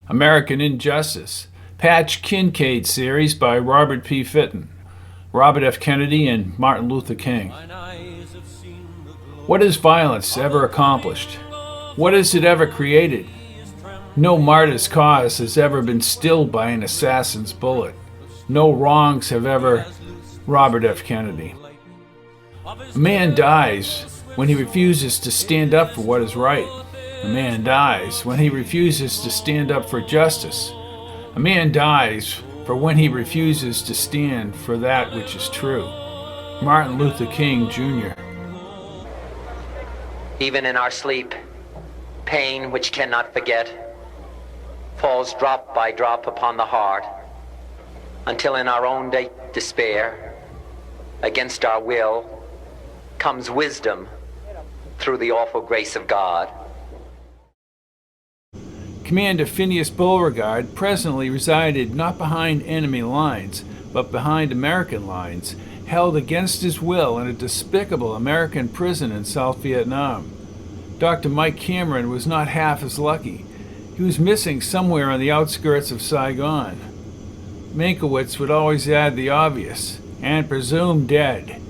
American Injustice, Patch Kincaid series by Robert P. Fitton, Robert F. Kennedy, and Martin Luther King. What has violence ever accomplished? What has it ever created? No martyr's cause has ever been stilled by an assassin's bullet. No wrongs have ever... Robert F. Kennedy. A man dies when he refuses to stand up for what is right. A man dies when he refuses to stand up for justice. A man dies for when he refuses to stand for that which is true. Martin Luther King, Jr. Even in our sleep, pain which cannot forget falls drop by drop upon the heart, until in our own despair, against our will, comes wisdom through the awful grace of God. Commander Phineas Beauregard presently resided not behind enemy lines, but behind American lines, held against his will in a despicable American prison in South Vietnam. Dr. Mike Cameron was not half as lucky. He was missing somewhere on the outskirts of Saigon. Meinkewitz would always add the obvious, and presumed dead.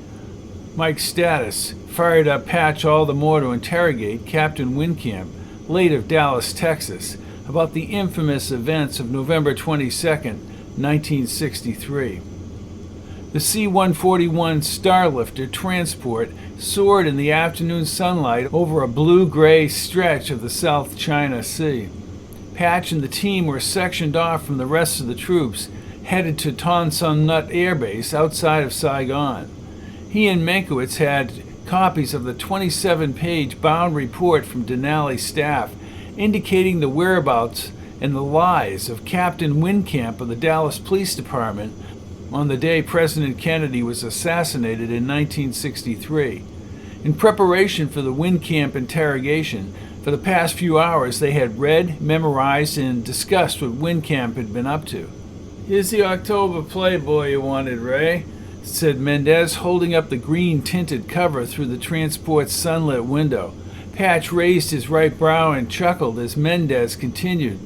Mike's status fired up Patch all the more to interrogate Captain Winkamp, late of Dallas, Texas, about the infamous events of November 22, 1963. The C-141 Starlifter transport soared in the afternoon sunlight over a blue-gray stretch of the South China Sea. Patch and the team were sectioned off from the rest of the troops, headed to Ton Son Nut Air Base outside of Saigon. He and Meinkewitz had copies of the 27-page bound report from Denali's staff indicating the whereabouts and the lies of Captain Winkamp of the Dallas Police Department on the day President Kennedy was assassinated in 1963. In preparation for the Winkamp interrogation, for the past few hours they had read, memorized, and discussed what Winkamp had been up to. "Here's the October Playboy you wanted, Ray," said Mendez, holding up the green-tinted cover through the transport's sunlit window. Patch raised his right brow and chuckled as Mendez continued.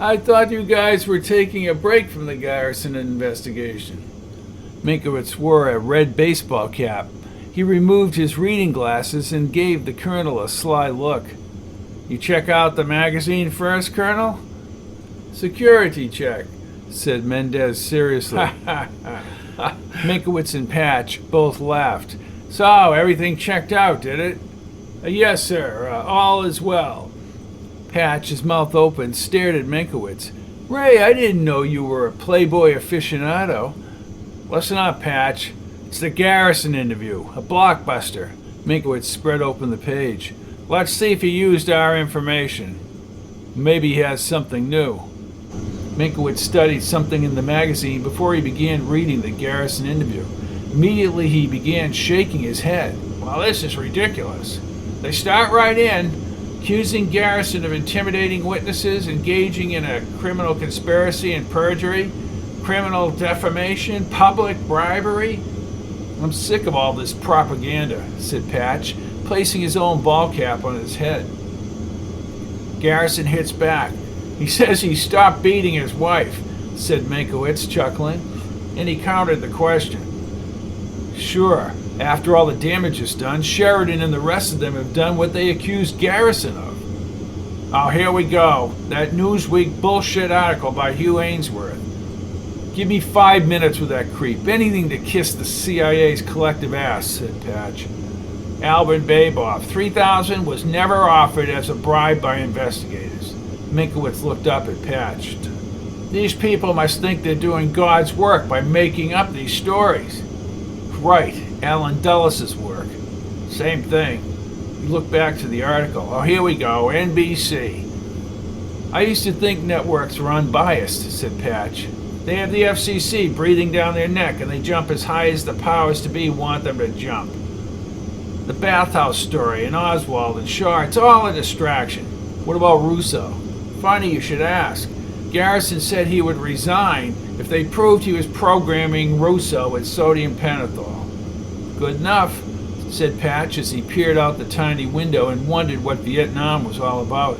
"I thought you guys were taking a break from the Garrison investigation." Meinkewitz wore a red baseball cap. He removed his reading glasses and gave the colonel a sly look. "You check out the magazine first, Colonel?" "Security check," said Mendez seriously. Meinkewitz and Patch both laughed. "So, everything checked out, did it?" "Yes, sir. All is well." Patch, his mouth open, stared at Meinkewitz. "Ray, I didn't know you were a Playboy aficionado." "Listen up, Patch. It's the Garrison interview, a blockbuster." Meinkewitz spread open the page. "Let's see if he used our information. Maybe he has something new." Meinkewitz studied something in the magazine before he began reading the Garrison interview. Immediately he began shaking his head. "Well, this is ridiculous. They start right in, accusing Garrison of intimidating witnesses, engaging in a criminal conspiracy and perjury, criminal defamation, public bribery." "I'm sick of all this propaganda," said Patch, placing his own ball cap on his head. Garrison hits back. "He says he stopped beating his wife," said Meinkewitz, chuckling, and he countered the question. "Sure, after all the damage is done, Sheridan and the rest of them have done what they accused Garrison of." "Oh, here we go. That Newsweek bullshit article by Hugh Ainsworth. Give me 5 minutes with that creep. Anything to kiss the CIA's collective ass," said Patch. "Alvin Baboff, 3,000 was never offered as a bribe by investigators." Meinkewitz looked up at Patch. "These people must think they're doing God's work by making up these stories." "Right, Alan Dulles' work." "Same thing." He looked back to the article. "Oh, here we go, NBC. "I used to think networks were unbiased," said Patch. "They have the FCC breathing down their neck, and they jump as high as the powers to be want them to jump. The bathhouse story and Oswald and Shaw, it's all a distraction." "What about Russo?" "Funny you should ask. Garrison said he would resign if they proved he was programming Russo with sodium pentothal." "Good enough," said Patch as he peered out the tiny window and wondered what Vietnam was all about.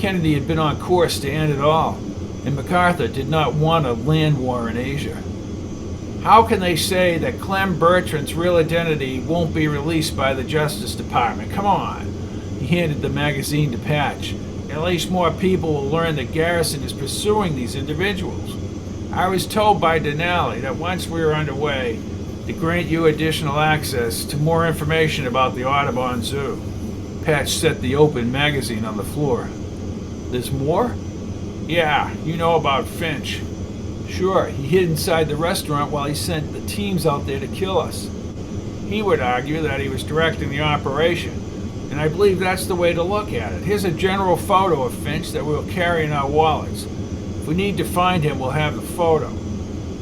Kennedy had been on course to end it all, and MacArthur did not want a land war in Asia. How can they say that Clem Bertrand's real identity won't be released by the Justice Department? Come on. He handed the magazine to Patch. At least more people will learn that Garrison is pursuing these individuals. I was told by Denali that once we were underway, to grant you additional access to more information about the Audubon Zoo. Patch set the open magazine on the floor. There's more? Yeah, you know about Finch. Sure, he hid inside the restaurant while he sent the teams out there to kill us. He would argue that he was directing the operation, and I believe that's the way to look at it. Here's a general photo of Finch that we'll carry in our wallets. If we need to find him, we'll have the photo.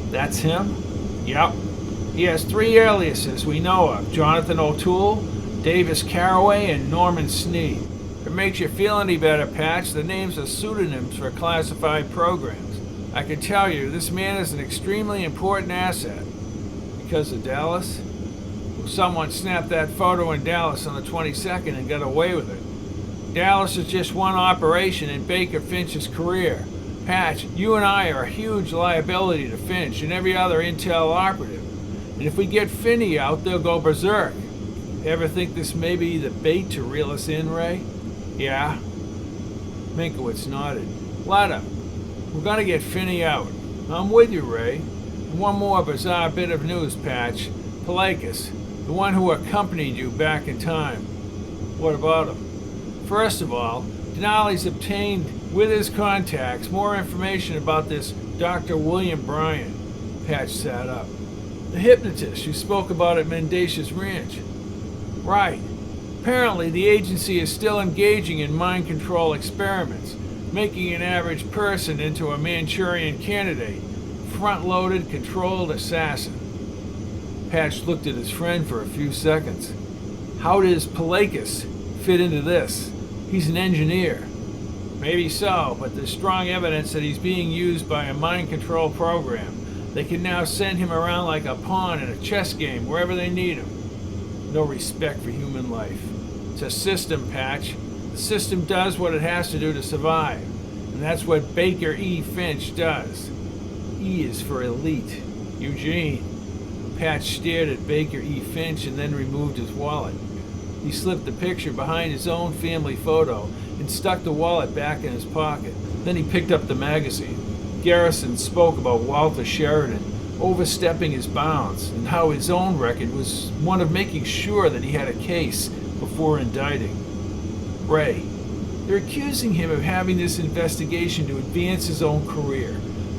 That's him? Yep. He has 3 aliases we know of: Jonathan O'Toole, Davis Caraway, and Norman Sneed. If it makes you feel any better, Patch, the names are pseudonyms for classified programs. I can tell you, this man is an extremely important asset. Because of Dallas? Well, someone snapped that photo in Dallas on the 22nd and got away with it. Dallas is just one operation in Baker Finch's career. Patch, you and I are a huge liability to Finch and every other intel operative. And if we get Phinney out, they'll go berserk. Ever think this may be the bait to reel us in, Ray? Yeah. Meinkewitz nodded. Let him. We're gonna get Phinney out. I'm with you, Ray. And one more bizarre bit of news, Patch. Palakas, the one who accompanied you back in time. What about him? First of all, Denali's obtained, with his contacts, more information about this Dr. William Bryan. Patch sat up. The hypnotist you spoke about at Mendacious Ranch. Right. Apparently, the agency is still engaging in mind control experiments, making an average person into a Manchurian candidate, front-loaded, controlled assassin. Patch looked at his friend for a few seconds. How does Palakas fit into this? He's an engineer. Maybe so, but there's strong evidence that he's being used by a mind control program. They can now send him around like a pawn in a chess game, wherever they need him. No respect for human life. It's a system, Patch. The system does what it has to do to survive. And that's what Baker E. Finch does. E is for elite. Eugene. Patch stared at Baker E. Finch and then removed his wallet. He slipped the picture behind his own family photo and stuck the wallet back in his pocket. Then he picked up the magazine. Garrison spoke about Walter Sheridan overstepping his bounds and how his own record was one of making sure that he had a case before indicting. Ray, they're accusing him of having this investigation to advance his own career.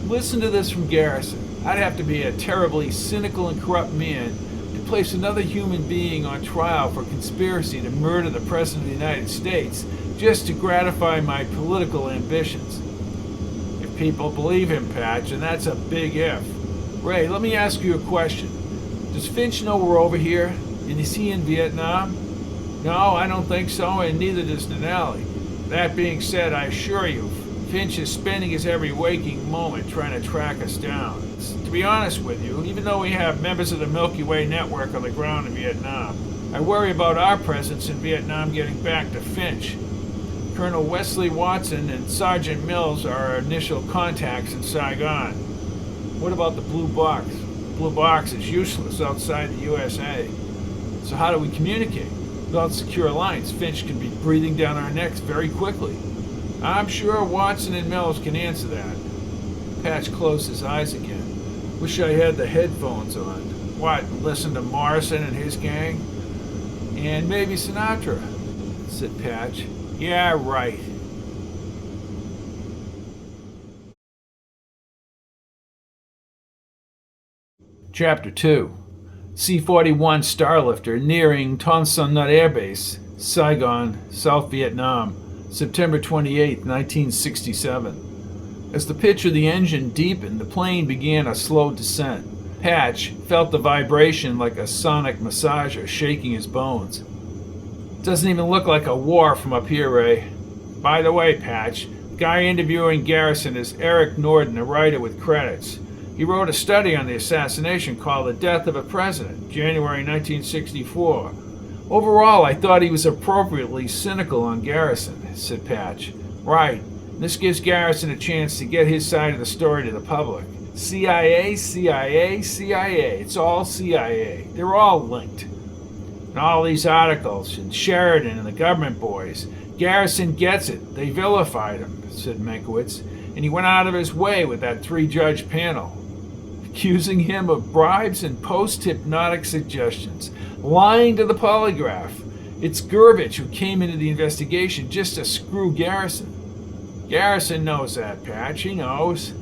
Listen to this from Garrison. I'd have to be a terribly cynical and corrupt man to place another human being on trial for conspiracy to murder the President of the United States just to gratify my political ambitions. If people believe him, Patch, and that's a big if. Ray, let me ask you a question. Does Finch know we're over here? And is he in Vietnam? No, I don't think so, and neither does Denali. That being said, I assure you, Finch is spending his every waking moment trying to track us down. To be honest with you, even though we have members of the Milky Way network on the ground in Vietnam, I worry about our presence in Vietnam getting back to Finch. Colonel Wesley Watson and Sergeant Mills are our initial contacts in Saigon. What about the blue box? The blue box is useless outside the USA. So how do we communicate? Without secure lines, Finch can be breathing down our necks very quickly. I'm sure Watson and Mills can answer that. Patch closed his eyes again. Wish I had the headphones on. What, listen to Morrison and his gang? And maybe Sinatra, said Patch. Yeah, right. Chapter 2. C-41 Starlifter nearing Ton Son Nut Air Base, Saigon, South Vietnam, September 28, 1967. As the pitch of the engine deepened, the plane began a slow descent. Patch felt the vibration like a sonic massager shaking his bones. Doesn't even look like a war from up here, Ray. By the way, Patch, the guy interviewing Garrison is Eric Norden, a writer with credits. He wrote a study on the assassination called The Death of a President, January 1964. Overall, I thought he was appropriately cynical on Garrison, said Patch. Right. This gives Garrison a chance to get his side of the story to the public. CIA, CIA, CIA. It's all CIA. They're all linked. And all these articles, and Sheridan and the government boys. Garrison gets it. They vilified him, said Meinkewitz, and he went out of his way with that 3-judge panel, accusing him of bribes and post-hypnotic suggestions, lying to the polygraph. It's Gurvich who came into the investigation just to screw Garrison. Garrison knows that, Patch. He knows.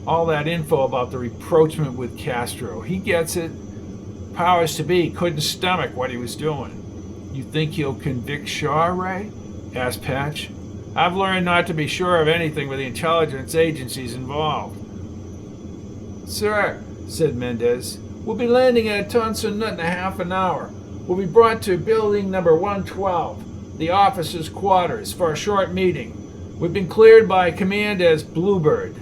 All that info about the rapprochement with Castro. He gets it. Powers to be couldn't stomach what he was doing. You think he'll convict Shaw, Ray? Asked Patch. I've learned not to be sure of anything with the intelligence agencies involved. Sir, said Mendez, we'll be landing at Tonson Nut in a half an hour. We'll be brought to building number 112, the officers' quarters, for a short meeting. We've been cleared by command as Bluebird.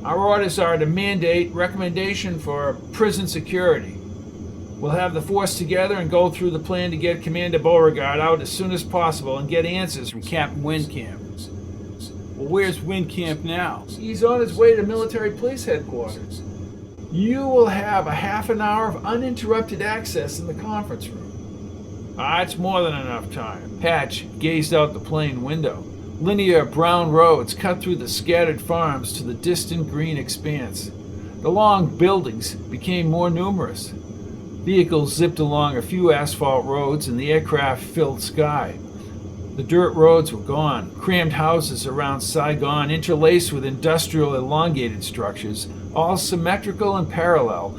Our orders are to mandate recommendation for prison security. We'll have the force together and go through the plan to get Commander Beauregard out as soon as possible and get answers from Captain Winkamp. Well, where's Winkamp now? He's on his way to military police headquarters. You will have a half an hour of uninterrupted access in the conference room. It's more than enough time. Patch gazed out the plane window. Linear brown roads cut through the scattered farms to the distant green expanse. The long buildings became more numerous. Vehicles zipped along a few asphalt roads and the aircraft-filled sky. The dirt roads were gone. Crammed houses around Saigon, interlaced with industrial elongated structures, all symmetrical and parallel,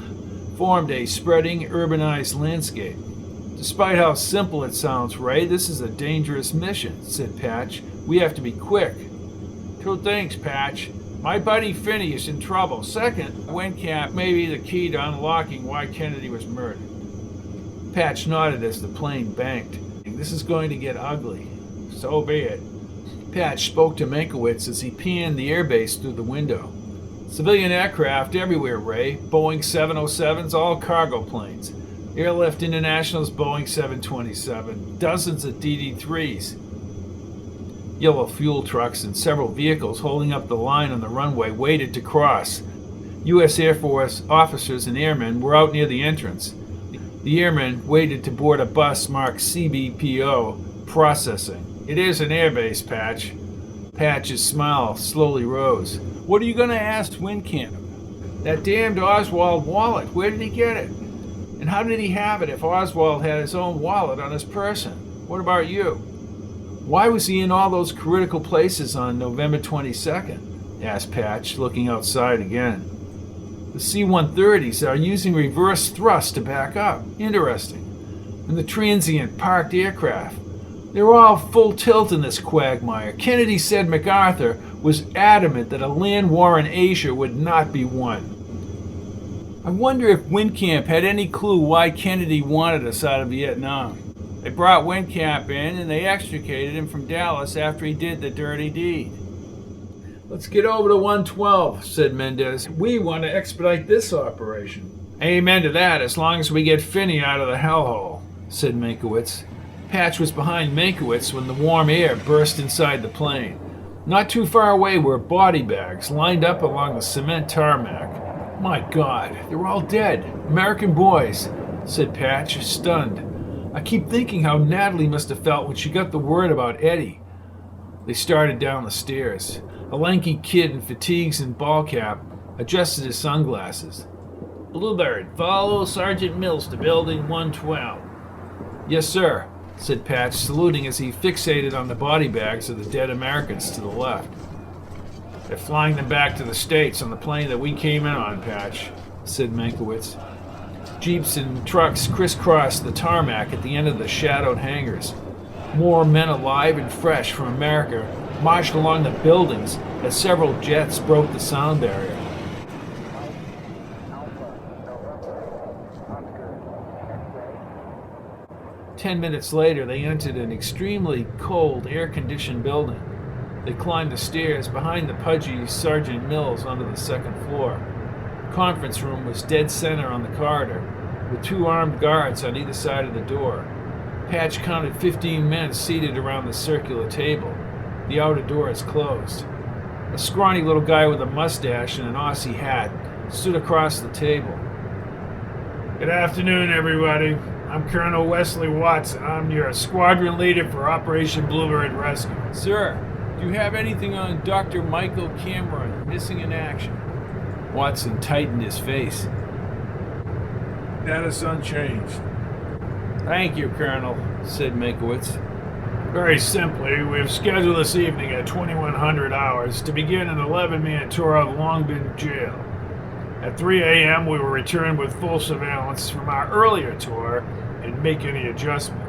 formed a spreading, urbanized landscape. Despite how simple it sounds, Ray, this is a dangerous mission, said Patch. We have to be quick. 2 things, Patch. My buddy Phinney is in trouble. Second, Winkamp may be the key to unlocking why Kennedy was murdered. Patch nodded as the plane banked. This is going to get ugly. So be it. Patch spoke to Meinkewitz as he panned the airbase through the window. Civilian aircraft everywhere, Ray. Boeing 707s, all cargo planes. Airlift International's Boeing 727. Dozens of DD-3s. Yellow fuel trucks and several vehicles holding up the line on the runway waited to cross. U.S. Air Force officers and airmen were out near the entrance. The airmen waited to board a bus marked CBPO, processing. It is an airbase, Patch. Patch's smile slowly rose. What are you going to ask Winkamp? That damned Oswald wallet, where did he get it? And how did he have it if Oswald had his own wallet on his person? What about you? Why was he in all those critical places on November 22nd? Asked Patch, looking outside again. The C-130s are using reverse thrust to back up. Interesting. And the transient parked aircraft. They're all full tilt in this quagmire. Kennedy said MacArthur was adamant that a land war in Asia would not be won. I wonder if Winkamp had any clue why Kennedy wanted us out of Vietnam. They brought Winkamp in and they extricated him from Dallas after he did the dirty deed. Let's get over to 112, said Mendez. We want to expedite this operation. Amen to that, as long as we get Phinney out of the hellhole, said Meinkewitz. Patch was behind Meinkewitz when the warm air burst inside the plane. Not too far away were body bags lined up along the cement tarmac. My God, they're all dead. American boys, said Patch, stunned. I keep thinking how Natalie must have felt when she got the word about Eddie. They started down the stairs. A lanky kid in fatigues and ball cap adjusted his sunglasses. Bluebird, follow Sergeant Mills to building 112. Yes, sir, said Patch, saluting as he fixated on the body bags of the dead Americans to the left. They're flying them back to the States on the plane that we came in on, Patch, said Meinkewitz. Jeeps and trucks crisscrossed the tarmac at the end of the shadowed hangars. More men alive and fresh from America marched along the buildings as several jets broke the sound barrier. Ten minutes later, they entered an extremely cold, air-conditioned building. They climbed the stairs behind the pudgy Sergeant Mills onto the second floor. The conference room was dead center on the corridor, with 2 armed guards on either side of the door. Patch counted 15 men seated around the circular table. The outer door is closed. A scrawny little guy with a mustache and an Aussie hat stood across the table. Good afternoon, everybody. I'm Colonel Wesley Watson. I'm your squadron leader for Operation Bluebird Rescue. Sir, do you have anything on Dr. Michael Cameron missing in action? Watson tightened his face. Status unchanged. Thank you, Colonel, said Meinkewitz. Very simply, we've scheduled this evening at 2100 hours to begin an 11-man tour of Long Bin Jail. At 3 a.m., we will return with full surveillance from our earlier tour and make any adjustment.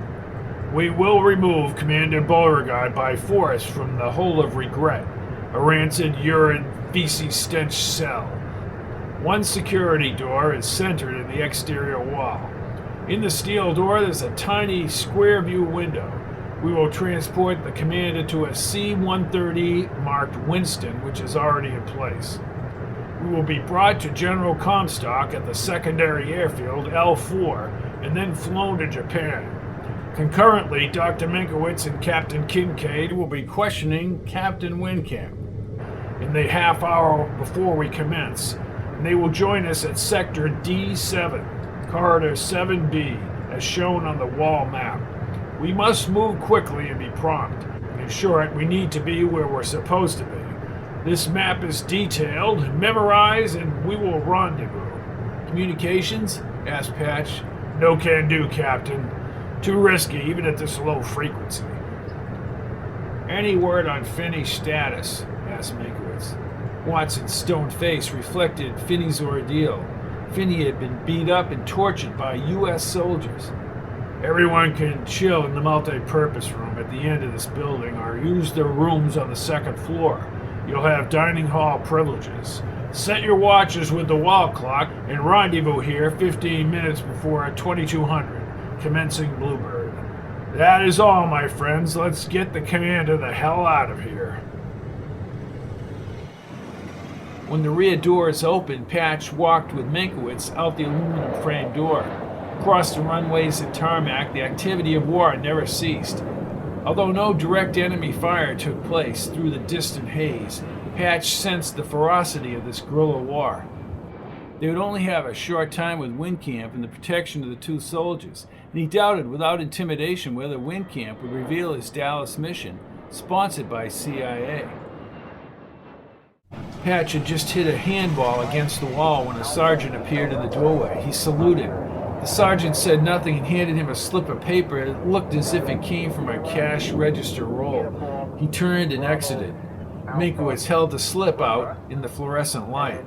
We will remove Commander Beauregard by force from the Hole of Regret, a rancid urine feces stench cell. One security door is centered in the exterior wall. In the steel door, there's a tiny square view window. We will transport the commander to a C-130 marked Winston, which is already in place. We will be brought to General Comstock at the secondary airfield L4 and then flown to Japan. Concurrently, Dr. Meinkewitz and Captain Kincaid will be questioning Captain Winkamp in the half hour before we commence, and they will join us at Sector D7, Corridor 7B, as shown on the wall map. We must move quickly and be prompt. In short, we need to be where we're supposed to be. This map is detailed, memorize, and we will rendezvous. Communications? Asked Patch. No can do, Captain. Too risky, even at this low frequency. Any word on Phinney's status? Asked Meinkewitz. Watson's stone face reflected Phinney's ordeal. Phinney had been beat up and tortured by U.S. soldiers. Everyone can chill in the multi-purpose room at the end of this building or use their rooms on the second floor. You'll have dining hall privileges. Set your watches with the wall clock and rendezvous here 15 minutes before 2200, commencing Bluebird. That is all, my friends. Let's get the commander the hell out of here. When the rear doors opened, Patch walked with Meinkewitz out the aluminum frame door. Across the runways and tarmac, the activity of war never ceased. Although no direct enemy fire took place through the distant haze, Patch sensed the ferocity of this guerrilla war. They would only have a short time with Winkamp and the protection of the two soldiers, and he doubted without intimidation whether Winkamp would reveal his Dallas mission, sponsored by CIA. Patch had just hit a handball against the wall when a sergeant appeared in the doorway. He saluted. The sergeant said nothing and handed him a slip of paper. It looked as if it came from a cash register roll. He turned and exited. Meinkewitz held the slip out in the fluorescent light.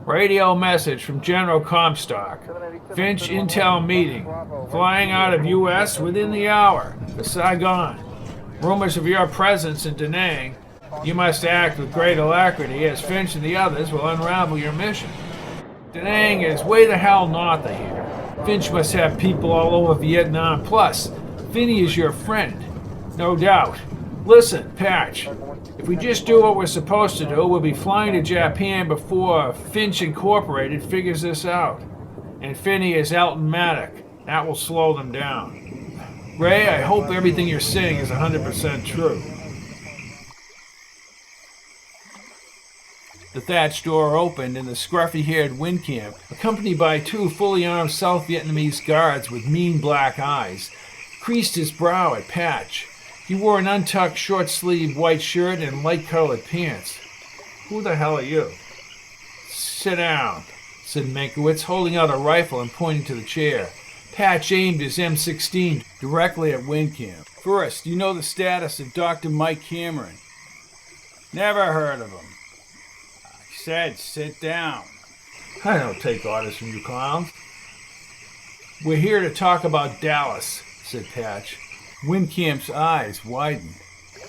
Radio message from General Comstock. Finch intel meeting. Flying out of U.S. within the hour. To Saigon. Rumors of your presence in Da Nang. You must act with great alacrity as Finch and the others will unravel your mission. Da Nang is way the hell north of here. Finch must have people all over Vietnam. Plus, Phinney is your friend. No doubt. Listen, Patch. If we just do what we're supposed to do, we'll be flying to Japan before Finch Incorporated figures this out. And Phinney is Elton Maddock. That will slow them down. Ray, I hope everything you're saying is 100% true. The thatch door opened and the scruffy-haired Winkamp, accompanied by two fully armed South Vietnamese guards with mean black eyes, creased his brow at Patch. He wore an untucked short-sleeved white shirt and light-colored pants. Who the hell are you? Sit down, said Meinkewitz, holding out a rifle and pointing to the chair. Patch aimed his M16 directly at Winkamp. First, you know the status of Dr. Mike Cameron. Never heard of him. I said sit down. I don't take orders from you clowns. We're here to talk about Dallas, said Patch. Winkamp's eyes widened.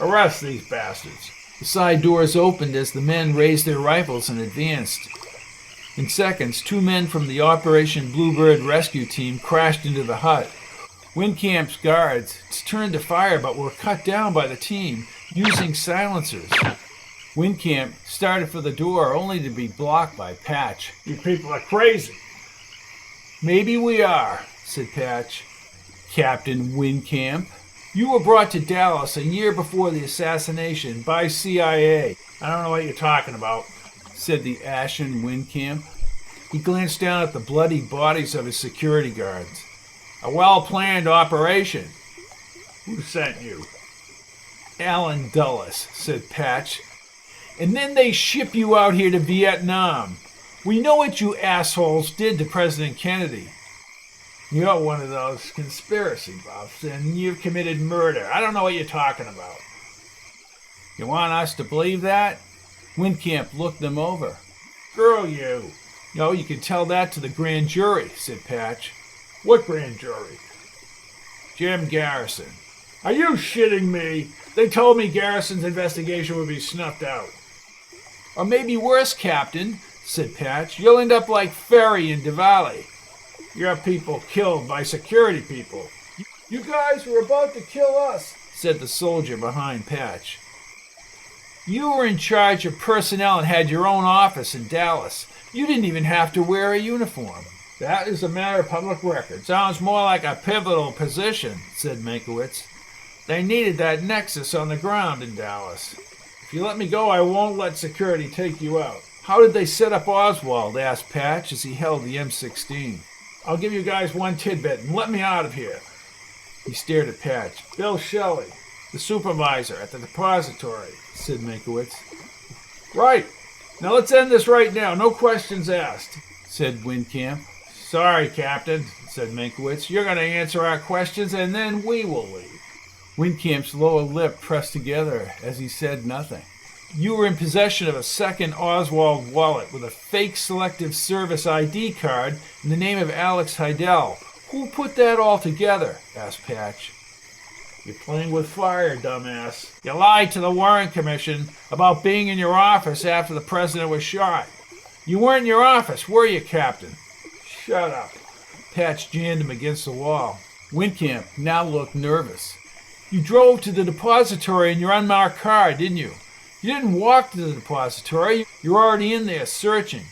Arrest these bastards. The side doors opened as the men raised their rifles and advanced. In seconds, two men from the Operation Bluebird Rescue team crashed into the hut. Winkamp's guards turned to fire but were cut down by the team using silencers. Winkamp started for the door only to be blocked by Patch. You people are crazy. Maybe we are, said Patch. Captain Winkamp. You were brought to Dallas a year before the assassination by CIA. I don't know what you're talking about, said the ashen Winkamp. He glanced down at the bloody bodies of his security guards. A well-planned operation. Who sent you? Allen Dulles, said Patch. And then they ship you out here to Vietnam. We know what you assholes did to President Kennedy. You're one of those conspiracy buffs, and you've committed murder. I don't know what you're talking about. You want us to believe that? Winkamp looked them over. Screw you. No, you can tell that to the grand jury, said Patch. What grand jury? Jim Garrison. Are you shitting me? They told me Garrison's investigation would be snuffed out. Or maybe worse, Captain, said Patch. You'll end up like Ferry and Diwali. Your people killed by security people. You guys were about to kill us, said the soldier behind Patch. You were in charge of personnel and had your own office in Dallas. You didn't even have to wear a uniform. That is a matter of public record. Sounds more like a pivotal position, said Meinkewitz. They needed that nexus on the ground in Dallas. If you let me go, I won't let security take you out. How did they set up Oswald? Asked Patch as he held the M16. I'll give you guys one tidbit and let me out of here. He stared at Patch. Bill Shelley, the supervisor at the depository, said Meinkewitz. Right. Now let's end this right now. No questions asked, said Winkamp. Sorry, Captain, said Meinkewitz. You're going to answer our questions and then we will leave. Winkamp's lower lip pressed together as he said nothing. You were in possession of a second Oswald wallet with a fake Selective Service ID card in the name of Alex Heidel. Who put that all together? Asked Patch. You're playing with fire, dumbass. You lied to the Warren Commission about being in your office after the president was shot. You weren't in your office, were you, Captain? Shut up. Patch jammed him against the wall. Winkamp now looked nervous. You drove to the depository in your unmarked car, didn't you? You didn't walk to the depository. You were already in there searching.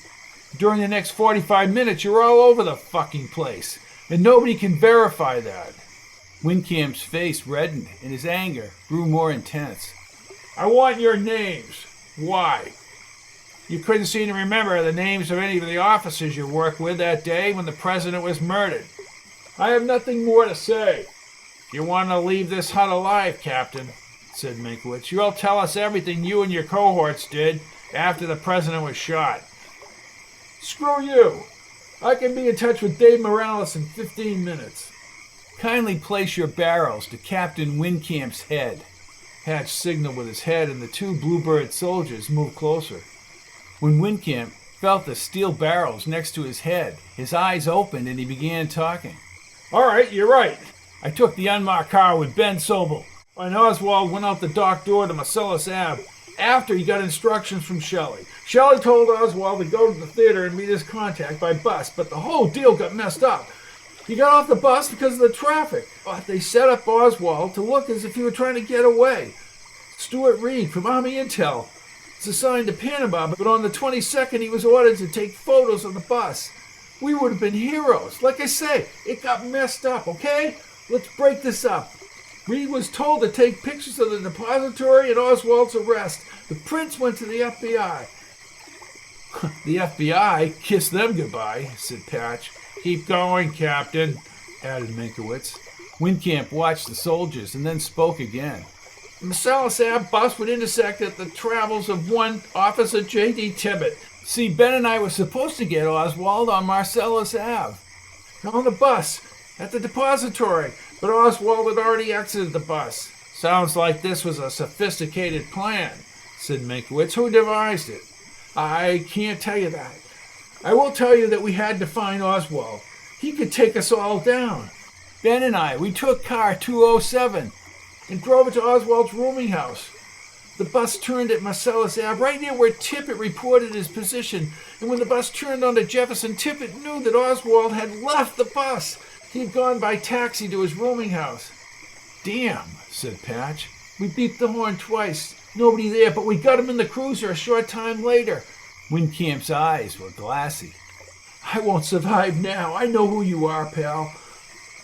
During the next 45 minutes, you were all over the fucking place. And nobody can verify that. Winkamp's face reddened, and his anger grew more intense. I want your names. Why? You couldn't seem to remember the names of any of the officers you worked with that day when the president was murdered. I have nothing more to say. You want to leave this hut alive, Captain, said Meinkewitz. You'll tell us everything you and your cohorts did after the president was shot. Screw you. I can be in touch with Dave Morales in 15 minutes. Kindly place your barrels to Captain Winkamp's head. Patch signaled with his head, and the two Bluebird soldiers moved closer. When Winkamp felt the steel barrels next to his head, his eyes opened and he began talking. All right, you're right. I took the unmarked car with Ben Sobel, and Oswald went out the dock door to Marcellus Ave after he got instructions from Shelley. Shelley told Oswald to go to the theater and meet his contact by bus, but the whole deal got messed up. He got off the bus because of the traffic. But they set up Oswald to look as if he were trying to get away. Stuart Reed from Army Intel was assigned to Panama, but on the 22nd he was ordered to take photos of the bus. We would have been heroes. Like I say, it got messed up, okay? Let's break this up. Reed was told to take pictures of the depository and Oswald's arrest. The prints went to the FBI. The FBI kissed them goodbye, said Patch. Keep going, Captain, added Meinkewitz. Winkamp watched the soldiers and then spoke again. The Marcellus Ave bus would intersect at the travels of one Officer J.D. Tibbet. See, Ben and I were supposed to get Oswald on Marcellus Ave. On the bus, at the depository, but Oswald had already exited the bus. Sounds like this was a sophisticated plan, said Meinkewitz. Who devised it? I can't tell you that. I will tell you that we had to find Oswald. He could take us all down. Ben and I, we took car 207 and drove it to Oswald's rooming house. The bus turned at Marcellus Ave, right near where Tippett reported his position. And when the bus turned onto Jefferson, Tippett knew that Oswald had left the bus. He had gone by taxi to his rooming house. Damn, said Patch. We beeped the horn twice. Nobody there, but we got him in the cruiser a short time later. Winkamp's eyes were glassy. I won't survive now. I know who you are, pal.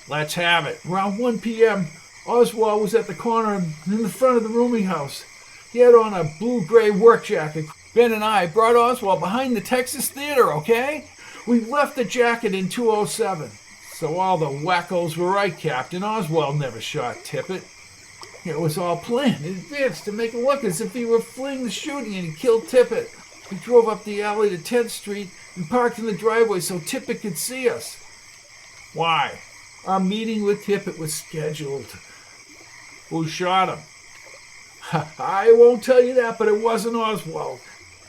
Let's have it. Around 1 p.m., Oswald was at the corner in the front of the rooming house. He had on a blue-gray work jacket. Ben and I brought Oswald behind the Texas Theater, okay? We left the jacket in 207. So all the wackos were right, Captain. Oswald never shot Tippit. It was all planned in advance to make it look as if he were fleeing the shooting and he killed Tippit. We drove up the alley to 10th Street and parked in the driveway so Tippit could see us. Why? Our meeting with Tippit was scheduled. Who shot him? I won't tell you that, but it wasn't Oswald.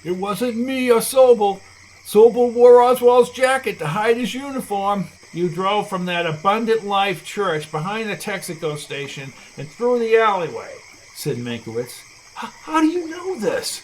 It wasn't me or Sobel. Sobel wore Oswald's jacket to hide his uniform. You drove from that Abundant Life church behind the Texaco station and through the alleyway, said Meinkewitz. How do you know this?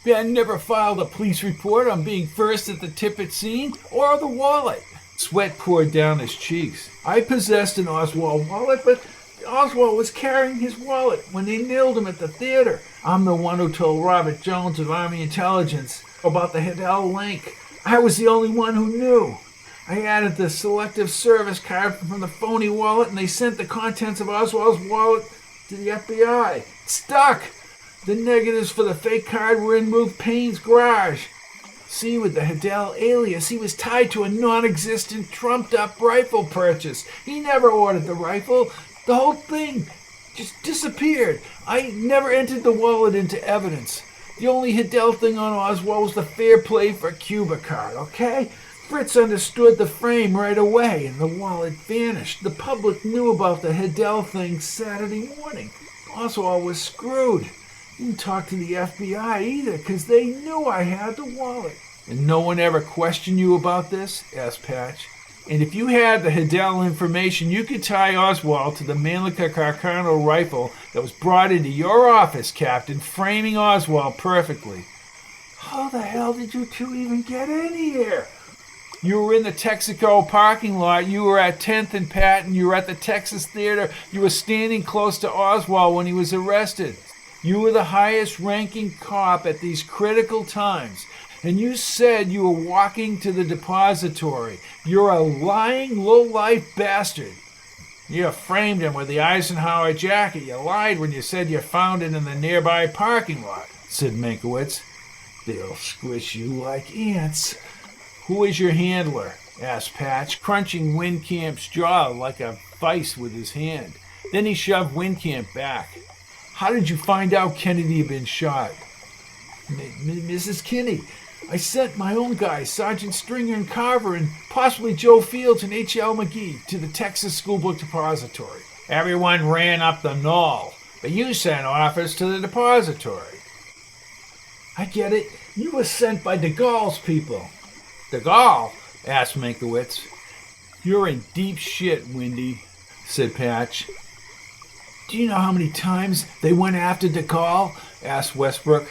Ben never filed a police report on being first at the Tippit scene or the wallet. Sweat poured down his cheeks. I possessed an Oswald wallet, but Oswald was carrying his wallet when they nailed him at the theater. I'm the one who told Robert Jones of Army Intelligence about the Hidell link. I was the only one who knew. I added the selective service card from the phony wallet, and they sent the contents of Oswald's wallet to the FBI. It stuck. The negatives for the fake card were in Ruth Payne's garage. See, with the Hidell alias, he was tied to a non-existent, trumped-up rifle purchase. He never ordered the rifle. The whole thing just disappeared. I never entered the wallet into evidence. The only Hidell thing on Oswald was the Fair Play for Cuba card, okay? Fritz understood the frame right away, and the wallet vanished. The public knew about the Hidell thing Saturday morning. Oswald was screwed. Didn't talk to the FBI either, because they knew I had the wallet. And no one ever questioned you about this? Asked Patch. And if you had the Hidell information, you could tie Oswald to the Mannlicher Carcano rifle that was brought into your office, Captain, framing Oswald perfectly. How the hell did you two even get in here? You were in the Texaco parking lot. You were at 10th and Patton. You were at the Texas Theater. You were standing close to Oswald when he was arrested. You were the highest-ranking cop at these critical times. And you said you were walking to the depository. You're a lying, low-life bastard. You framed him with the Eisenhower jacket. You lied when you said you found it in the nearby parking lot, said Meinkewitz. They'll squish you like ants. Who is your handler? Asked Patch, crunching Winkamp's jaw like a vice with his hand. Then he shoved Winkamp back. How did you find out Kennedy had been shot? Mrs. Kinney. I sent my own guys, Sergeant Stringer and Carver, and possibly Joe Fields and H.L. McGee, to the Texas School Book Depository. Everyone ran up the knoll, but you sent offers to the depository. I get it. You were sent by de Gaulle's people. De Gaulle? Asked Meinkewitz. You're in deep shit, Windy, said Patch. Do you know how many times they went after de Gaulle? Asked Westbrook.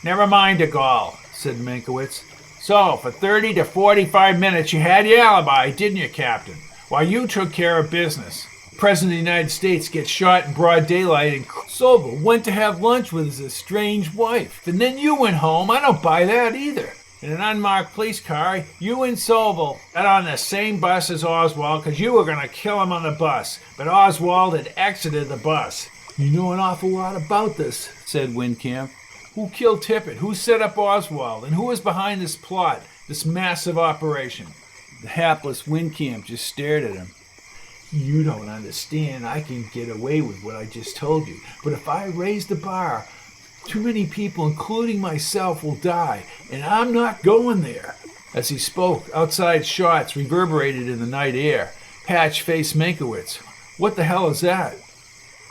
Never mind de Gaulle, said Meinkewitz. So, for 30 to 45 minutes you had your alibi, didn't you, Captain? While you took care of business. The President of the United States gets shot in broad daylight and Sobel went to have lunch with his estranged wife. And then you went home. I don't buy that either. In an unmarked police car, you and Sobel got on the same bus as Oswald because you were going to kill him on the bus. But Oswald had exited the bus. You know an awful lot about this, said Winkamp. Who killed Tippit? Who set up Oswald? And who was behind this plot, this massive operation? The hapless Winkamp just stared at him. You don't understand. I can get away with what I just told you. But if I raise the bar, too many people, including myself, will die, and I'm not going there. As he spoke, outside shots reverberated in the night air. Patch faced Meinkewitz. What the hell is that?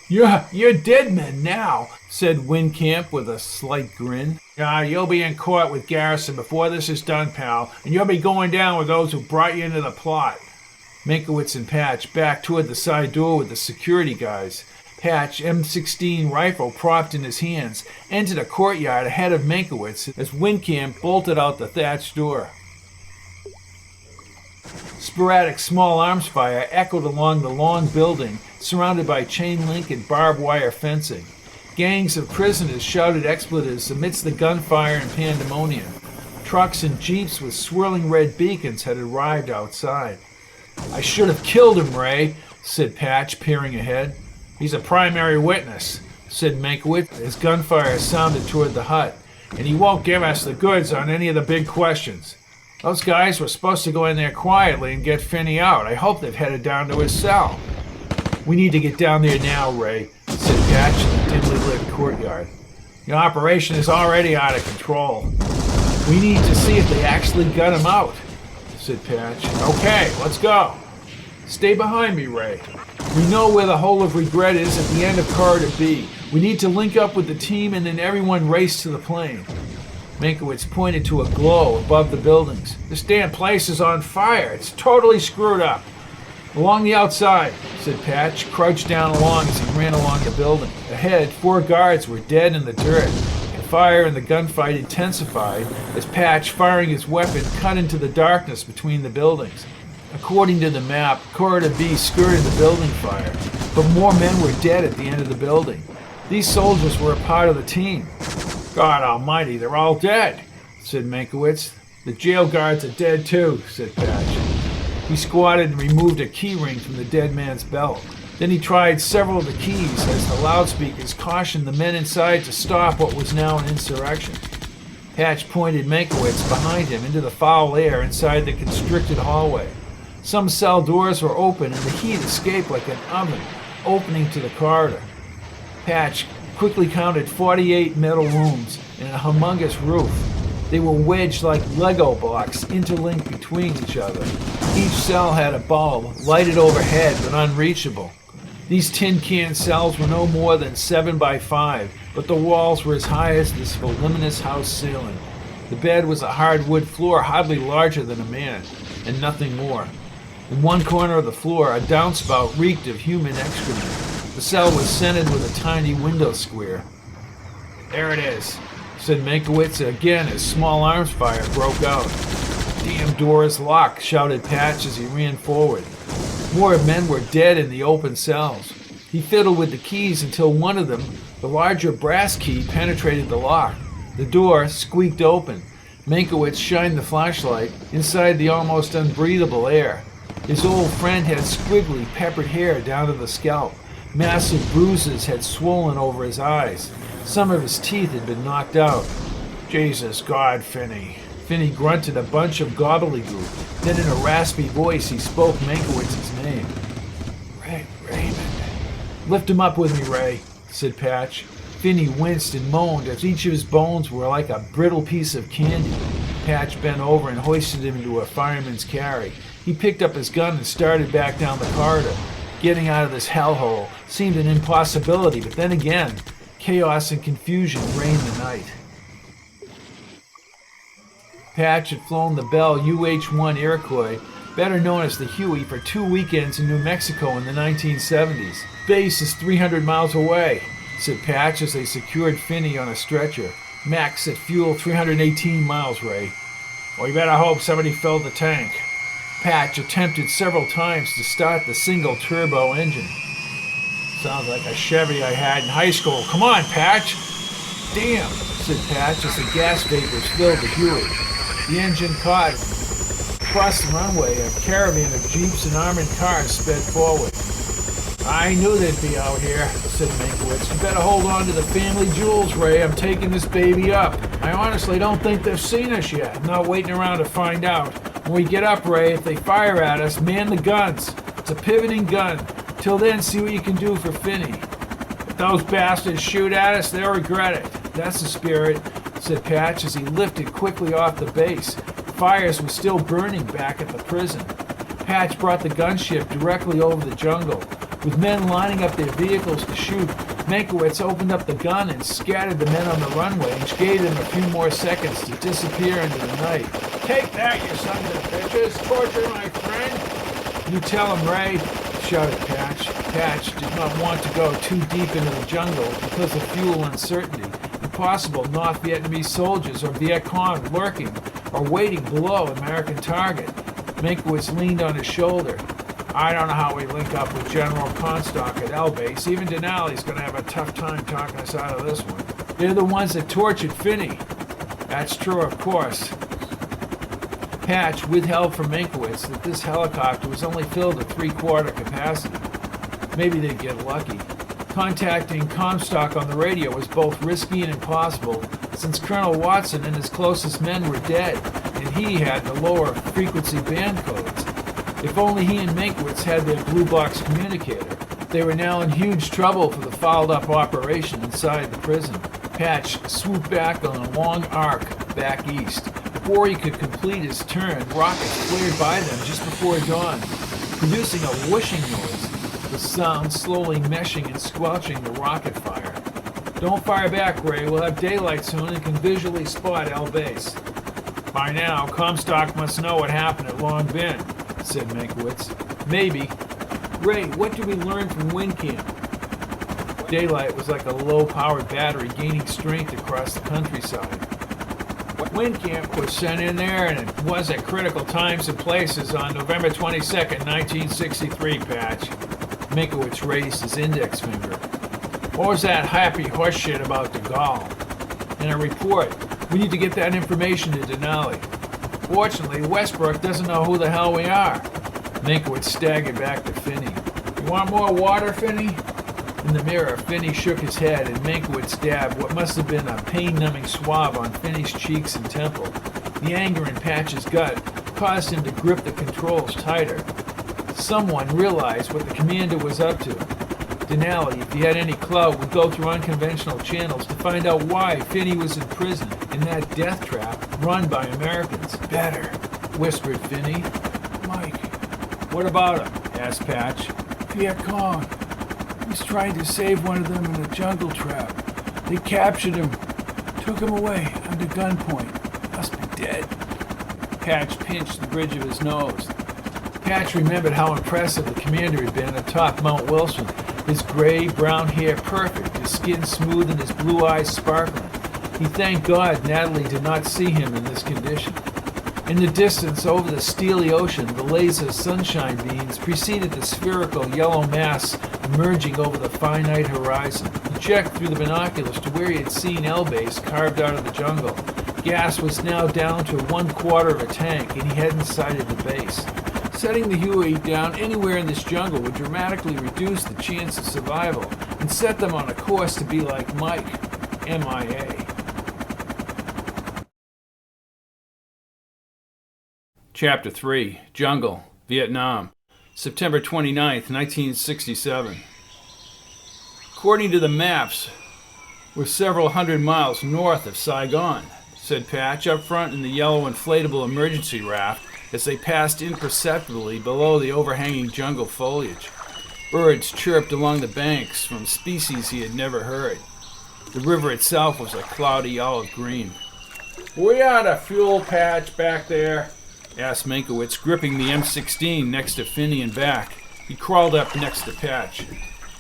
You're dead men now, said Winkamp with a slight grin. You'll be in court with Garrison before this is done, pal, and you'll be going down with those who brought you into the plot. Meinkewitz and Patch backed toward the side door with the security guys. Patch, M16 rifle propped in his hands, entered a courtyard ahead of Meinkewitz as Winkamp bolted out the thatched door. Sporadic small arms fire echoed along the long building, surrounded by chain link and barbed wire fencing. Gangs of prisoners shouted expletives amidst the gunfire and pandemonium. Trucks and jeeps with swirling red beacons had arrived outside. I should have killed him, Ray, said Patch, peering ahead. He's a primary witness, said Meinkewitz as gunfire sounded toward the hut, and he won't give us the goods on any of the big questions. Those guys were supposed to go in there quietly and get Phinney out. I hope they've headed down to his cell. We need to get down there now, Ray, said Patch in the dimly lit courtyard. The operation is already out of control. We need to see if they actually got him out, said Patch. Okay, let's go. Stay behind me, Ray. We know where the Hole of Regret is at the end of Corridor B. We need to link up with the team and then everyone race to the plane. Meinkewitz pointed to a glow above the buildings. This damn place is on fire. It's totally screwed up. Along the outside, said Patch, crouched down along as he ran along the building. Ahead, 4 guards were dead in the dirt. The fire and the gunfight intensified as Patch, firing his weapon, cut into the darkness between the buildings. According to the map, Corridor B skirted the building fire, but more men were dead at the end of the building. These soldiers were a part of the team. God almighty, they're all dead, said Meinkewitz. The jail guards are dead too, said Patch. He squatted and removed a key ring from the dead man's belt. Then he tried several of the keys as the loudspeakers cautioned the men inside to stop what was now an insurrection. Patch pointed Meinkewitz behind him into the foul air inside the constricted hallway. Some cell doors were open and the heat escaped like an oven, opening to the corridor. Patch quickly counted 48 metal rooms and a humongous roof. They were wedged like Lego blocks, interlinked between each other. Each cell had a bulb, lighted overhead but unreachable. These tin can cells were no more than 7 by 5, but the walls were as high as this voluminous house ceiling. The bed was a hardwood floor hardly larger than a man, and nothing more. In one corner of the floor, a downspout reeked of human excrement. The cell was centered with a tiny window square. There it is, said Meinkewitz again as small arms fire broke out. Damn door is locked, shouted Patch as he ran forward. More men were dead in the open cells. He fiddled with the keys until one of them, the larger brass key, penetrated the lock. The door squeaked open. Meinkewitz shined the flashlight inside the almost unbreathable air. His old friend had squiggly, peppered hair down to the scalp. Massive bruises had swollen over his eyes. Some of his teeth had been knocked out. Jesus God, Phinney. Phinney grunted a bunch of gobbledygook. Then in a raspy voice he spoke Menkiewitz's name. Raymond. Lift him up with me, Ray, said Patch. Phinney winced and moaned as each of his bones were like a brittle piece of candy. Patch bent over and hoisted him into a fireman's carry. He picked up his gun and started back down the corridor. Getting out of this hellhole seemed an impossibility, but then again, chaos and confusion reigned the night. Patch had flown the Bell UH-1 Iroquois, better known as the Huey, for 2 weekends in New Mexico in the 1970s. Base is 300 miles away, said Patch as they secured Phinney on a stretcher. Max at fuel 318 miles, Ray. Well, you better hope somebody filled the tank. Patch attempted several times to start the single turbo engine. Sounds like a Chevy I had in high school. Come on, Patch! Damn, said Patch as the gas vapors filled the Huey. The engine caught. Across the runway, a caravan of jeeps and armored cars sped forward. I knew they'd be out here, said Meinkewitz. You better hold on to the family jewels, Ray. I'm taking this baby up. I honestly don't think they've seen us yet. I'm not waiting around to find out. When we get up, Ray, if they fire at us, man the guns. It's a pivoting gun. Till then, see what you can do for Phinney. If those bastards shoot at us, they'll regret it. That's the spirit, said Patch as he lifted quickly off the base. Fires were still burning back at the prison. Patch brought the gunship directly over the jungle. With men lining up their vehicles to shoot, Meinkewitz opened up the gun and scattered the men on the runway, which gave them a few more seconds to disappear into the night. Take that, you sons of bitches! Torture my friend! You tell him, Ray, shouted Patch. Patch did not want to go too deep into the jungle because of fuel uncertainty. Impossible North Vietnamese soldiers or Viet Cong lurking or waiting below American target. Meinkewitz leaned on his shoulder. I don't know how we link up with General Comstock at L-Base. Even Denali's going to have a tough time talking us out of this one. They're the ones that tortured Phinney. That's true, of course. Patch withheld from Meinkewitz that this helicopter was only filled to 3/4 capacity. Maybe they'd get lucky. Contacting Comstock on the radio was both risky and impossible, since Colonel Watson and his closest men were dead, and he had the lower frequency band codes. If only he and Meinkewitz had their blue box communicator. They were now in huge trouble for the fouled-up operation inside the prison. Patch swooped back on a long arc back east. Before he could complete his turn, rockets flared by them just before dawn, producing a whooshing noise, the sound slowly meshing and squelching the rocket fire. Don't fire back, Ray. We'll have daylight soon and can visually spot L Base. By now, Comstock must know what happened at Long Bend, said Meinkewitz. Maybe. Ray, what did we learn from Winkamp? Daylight was like a low-powered battery gaining strength across the countryside. Winkamp was sent in there, and it was at critical times and places on November 22nd, 1963, Patch. Meinkewitz raised his index finger. What was that happy horseshit about the Gaulle? And a report. We need to get that information to Denali. Fortunately, Westbrook doesn't know who the hell we are. Meinkewitz staggered back to Phinney. You want more water, Phinney? In the mirror, Phinney shook his head, and Meinkewitz dabbed what must have been a pain-numbing swab on Phinney's cheeks and temple. The anger in Patch's gut caused him to grip the controls tighter. Someone realized what the commander was up to. Denali, if he had any clout, would go through unconventional channels to find out why Phinney was in prison in that death trap run by Americans. Better, whispered Phinney. Mike. What about him? Asked Patch. Viet Cong. He's trying to save one of them in a jungle trap. They captured him, took him away under gunpoint. Must be dead. Patch pinched the bridge of his nose. Patch remembered how impressive the commander had been atop Mount Wilson. His gray-brown hair perfect, his skin smooth and his blue eyes sparkling. He thanked God Natalie did not see him in this condition. In the distance, over the steely ocean, the laser sunshine beams preceded the spherical yellow mass emerging over the finite horizon. He checked through the binoculars to where he had seen L Base carved out of the jungle. Gas was now down to 1/4 of a tank, and he hadn't sighted the base. Setting the Huey down anywhere in this jungle would dramatically reduce the chance of survival and set them on a course to be like Mike, MIA. Chapter 3, Jungle, Vietnam, September 29th, 1967. According to the maps, we're several hundred miles north of Saigon, said Patch up front in the yellow inflatable emergency raft as they passed imperceptibly below the overhanging jungle foliage. Birds chirped along the banks from species he had never heard. The river itself was a cloudy olive green. We on a fuel patch back there? Asked Meinkewitz, gripping the M16 next to Phinney and back. He crawled up next to Patch.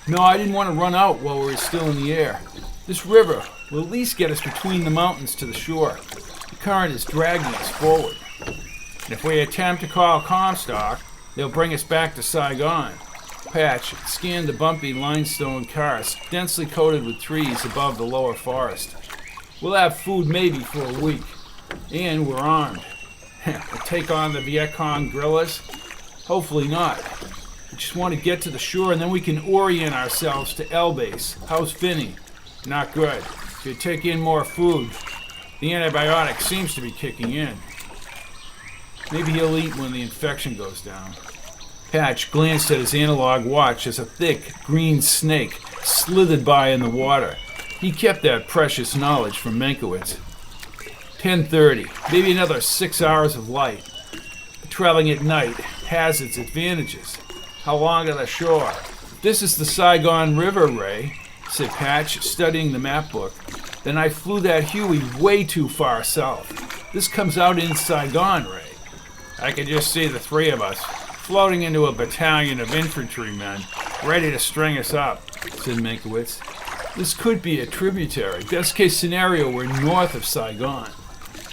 No, I didn't want to run out while we were still in the air. This river will at least get us between the mountains to the shore. The current is dragging us forward. And if we attempt to call Comstock, they'll bring us back to Saigon. Patch scanned the bumpy limestone karst, densely coated with trees above the lower forest. We'll have food maybe for a week. And we're armed. We'll take on the Viet Cong guerrillas? Hopefully not. We just want to get to the shore and then we can orient ourselves to L Base. How's Phinney? Not good. Should take in more food. The antibiotic seems to be kicking in. Maybe he'll eat when the infection goes down. Patch glanced at his analog watch as a thick green snake slithered by in the water. He kept that precious knowledge from Meinkewitz. 10:30, maybe another 6 hours of light. But traveling at night has its advantages. How long to the shore? This is the Saigon River, Ray, said Patch, studying the map book. Then I flew that Huey way too far south. This comes out in Saigon, Ray. I could just see the three of us, floating into a battalion of infantrymen, ready to string us up, said Meinkewitz. This could be a tributary. Best case scenario, we're north of Saigon.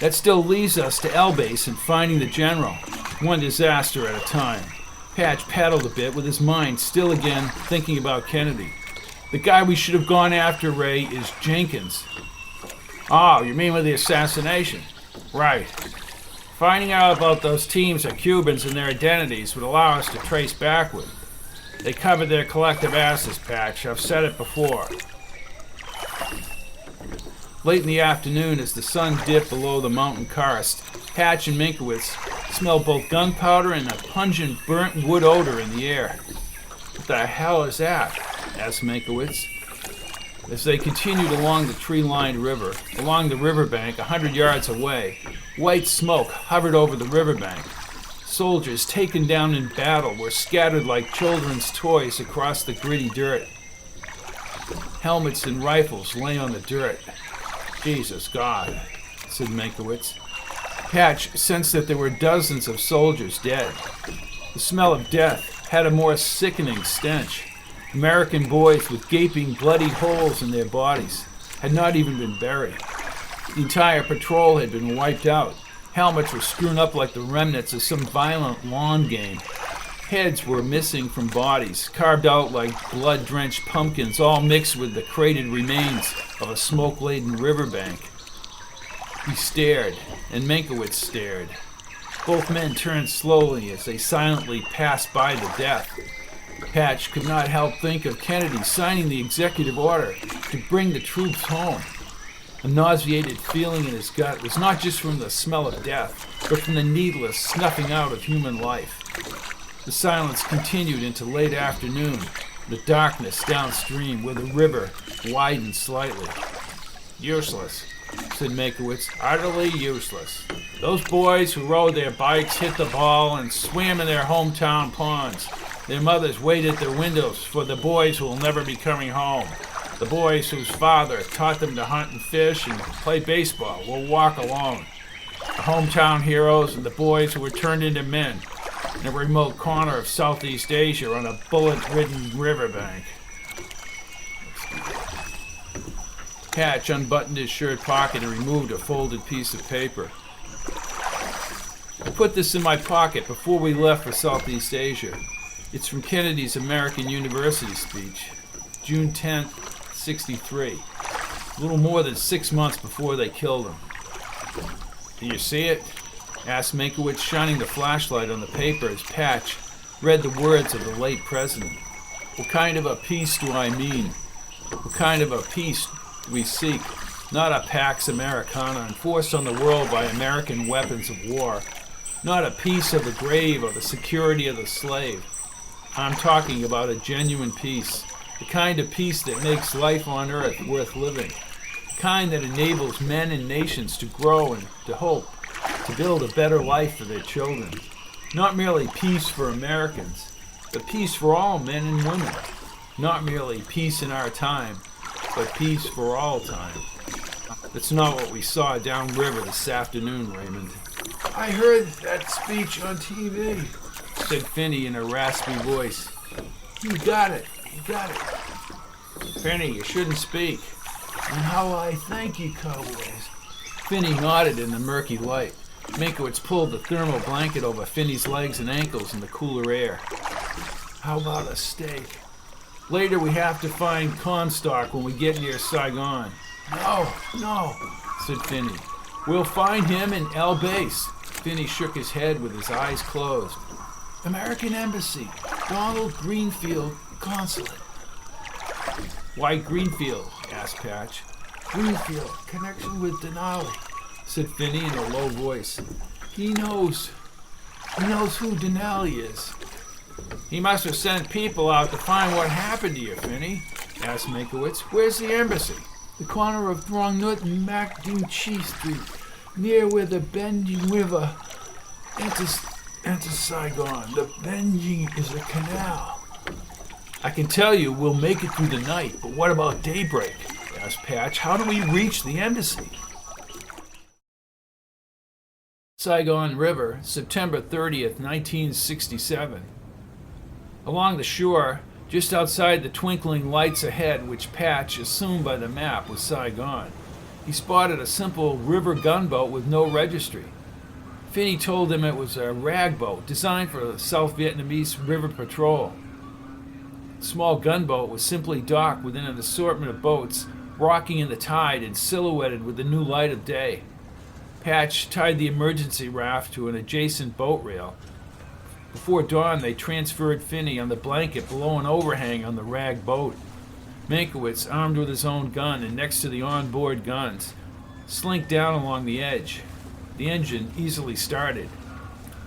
That still leaves us to L Base and finding the general, one disaster at a time. Patch paddled a bit with his mind still again thinking about Kennedy. The guy we should have gone after, Ray, is Jenkins. Oh, you mean with the assassination? Right. Finding out about those teams of Cubans and their identities would allow us to trace backward. They covered their collective asses, Patch. I've said it before. Late in the afternoon, as the sun dipped below the mountain karst, Patch and Meinkewitz smelled both gunpowder and a pungent burnt wood odor in the air. What the hell is that? Asked Meinkewitz. As they continued along the tree-lined river, along the riverbank 100 yards away, white smoke hovered over the riverbank. Soldiers taken down in battle were scattered like children's toys across the gritty dirt. Helmets and rifles lay on the dirt. Jesus God, said Meinkewitz. Patch sensed that there were dozens of soldiers dead. The smell of death had a more sickening stench. American boys with gaping, bloody holes in their bodies had not even been buried. The entire patrol had been wiped out. Helmets were strewn up like the remnants of some violent lawn game. Heads were missing from bodies, carved out like blood-drenched pumpkins, all mixed with the crated remains of a smoke-laden riverbank. He stared, and Meinkewitz stared. Both men turned slowly as they silently passed by the death. Patch could not help think of Kennedy signing the executive order to bring the troops home. A nauseated feeling in his gut was not just from the smell of death, but from the needless snuffing out of human life. The silence continued into late afternoon, the darkness downstream where the river widened slightly. Useless, said Meinkewitz, utterly useless. Those boys who rode their bikes hit the ball and swam in their hometown ponds. Their mothers waited at their windows for the boys who will never be coming home. The boys whose father taught them to hunt and fish and play baseball will walk alone. The hometown heroes and the boys who were turned into men in a remote corner of Southeast Asia on a bullet-ridden riverbank. Patch unbuttoned his shirt pocket and removed a folded piece of paper. I put this in my pocket before we left for Southeast Asia. It's from Kennedy's American University speech, June 10th, 63. A little more than 6 months before they killed him. Do you see it? Asked Meinkewitz, shining the flashlight on the paper as Patch read the words of the late president. What kind of a peace do I mean? What kind of a peace do we seek? Not a Pax Americana enforced on the world by American weapons of war. Not a peace of the grave or the security of the slave. I'm talking about a genuine peace. The kind of peace that makes life on earth worth living. The kind that enables men and nations to grow and to hope, to build a better life for their children. Not merely peace for Americans, but peace for all men and women. Not merely peace in our time, but peace for all time. That's not what we saw downriver this afternoon, Raymond. I heard that speech on TV, said Phinney in a raspy voice. You got it. Phinney, you shouldn't speak. And how I thank you, cowboys. Phinney nodded in the murky light. Meinkewitz pulled the thermal blanket over Phinney's legs and ankles in the cooler air. How about a steak? Later we have to find Comstock when we get near Saigon. No, said Phinney. We'll find him in El Base. Phinney shook his head with his eyes closed. American Embassy, Donald Greenfield, Consulate. Why Greenfield? Asked Patch. Greenfield, connection with Denali, said Phinney in a low voice. He knows who Denali is. He must have sent people out to find what happened to you, Phinney, asked Meinkewitz. Where's the embassy? The corner of Throngnut and MacDoonchee Street, near where the Benjing River enters Saigon. The Benjing is a canal. I can tell you we'll make it through the night, but what about daybreak? Asked Patch. How do we reach the embassy? Saigon River, September 30th, 1967. Along the shore, just outside the twinkling lights ahead, which Patch assumed by the map was Saigon, he spotted a simple river gunboat with no registry. Phinney told him it was a rag boat designed for the South Vietnamese River Patrol. The small gunboat was simply docked within an assortment of boats, rocking in the tide and silhouetted with the new light of day. Patch tied the emergency raft to an adjacent boat rail. Before dawn, they transferred Phinney on the blanket below an overhang on the rag boat. Meinkewitz, armed with his own gun and next to the onboard guns, slinked down along the edge. The engine easily started.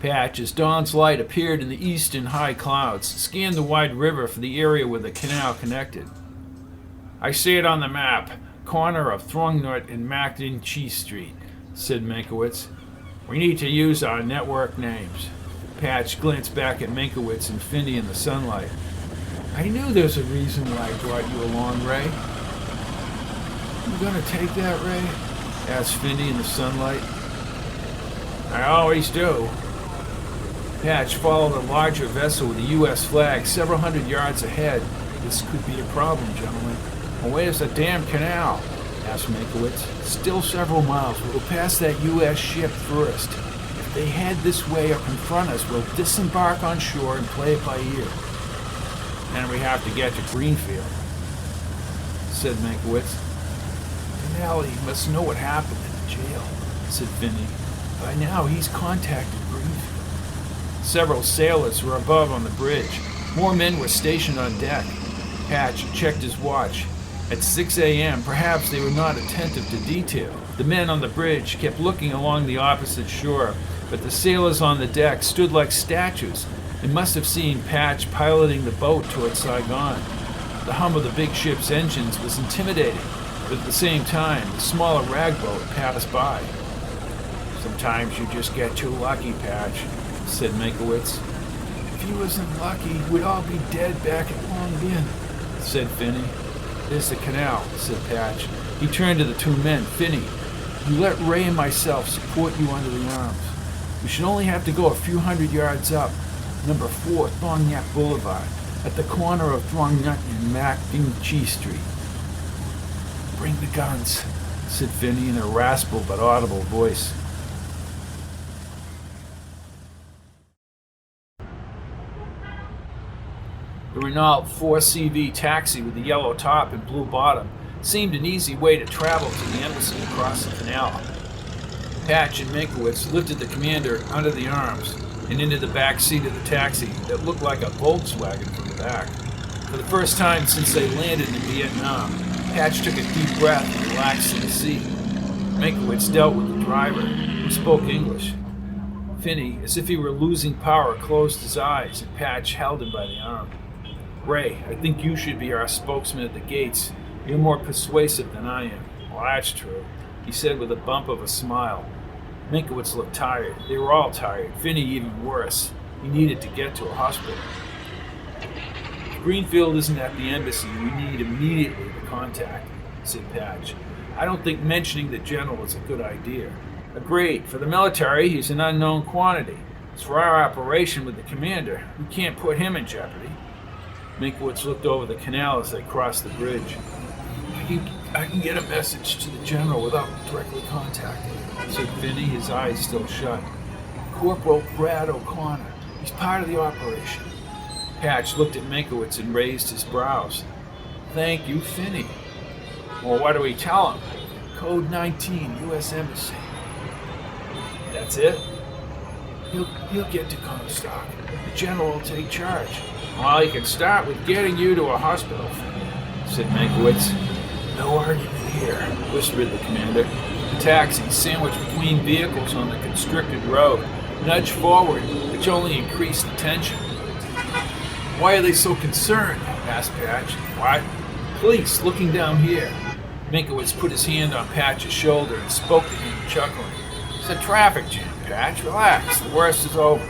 Patch, as dawn's light appeared in the eastern high clouds, scanned the wide river for the area where the canal connected. "I see it on the map, corner of Throngnut and Macdin Street," said Meinkewitz. "We need to use our network names." Patch glanced back at Meinkewitz and Phinney in the sunlight. "I knew there's a reason why I brought you along, Ray." "You gonna take that, Ray?" asked Phinney in the sunlight. "I always do." Patch followed a larger vessel with a U.S. flag several hundred yards ahead. "This could be a problem, gentlemen." "Well, where's the damn canal?" asked Meinkewitz. "Still several miles. We'll pass that U.S. ship first. If they head this way up in front of us, we'll disembark on shore and play it by ear." "And we have to get to Greenfield," said Meinkewitz. "Natalie must know what happened in the jail," said Phinney. "By now he's contacted Greenfield." Several sailors were above on the bridge. More men were stationed on deck. Patch checked his watch. At 6 a.m., perhaps they were not attentive to detail. The men on the bridge kept looking along the opposite shore, but the sailors on the deck stood like statues. They must have seen Patch piloting the boat toward Saigon. The hum of the big ship's engines was intimidating, but at the same time, the smaller rag boat passed by. "Sometimes you just get too lucky, Patch," said Meinkewitz. "If he wasn't lucky, we'd all be dead back at Long Bin," said Phinney. "There's the canal," said Patch. He turned to the two men. "Phinney, you let Ray and myself support you under the arms. We should only have to go a few hundred yards up, number 4 Thongnyak Boulevard, at the corner of Throngnut and Macdin Street." "Bring the guns," said Phinney in a rasping but audible voice. The Renault 4CV taxi with the yellow top and blue bottom seemed an easy way to travel to the embassy across the canal. Patch and Meinkewitz lifted the commander under the arms and into the back seat of the taxi that looked like a Volkswagen from the back. For the first time since they landed in Vietnam, Patch took a deep breath and relaxed in the seat. Meinkewitz dealt with the driver, who spoke English. Phinney, as if he were losing power, closed his eyes, and Patch held him by the arm. "Ray, I think you should be our spokesman at the gates. You're more persuasive than I am." "Well, that's true," he said with a bump of a smile. Meinkewitz looked tired. They were all tired. Phinney even worse. He needed to get to a hospital. "If Greenfield isn't at the embassy, we need immediately to contact him," said Patch. "I don't think mentioning the general is a good idea." "Agreed. For the military, he's an unknown quantity. As for our operation with the commander, we can't put him in jeopardy." Meinkewitz looked over the canal as they crossed the bridge. I can get a message to the general without directly contacting him," said Phinney, his eyes still shut. "Corporal Brad O'Connor. He's part of the operation." Patch looked at Meinkewitz and raised his brows. "Thank you, Phinney." "Well, what do we tell him?" "Code 19, U.S. Embassy." "That's it?" He'll get to Comstock. The general will take charge." "Well, he can start with getting you to a hospital," said Meinkewitz. "No argument here," whispered the commander. The taxi, sandwiched between vehicles on the constricted road, nudged forward, which only increased the tension. "Why are they so concerned?" asked Patch. "What?" "Police, looking down here." Meinkewitz put his hand on Patch's shoulder and spoke to him, chuckling. "It's a traffic jam, Patch. Relax. The worst is over."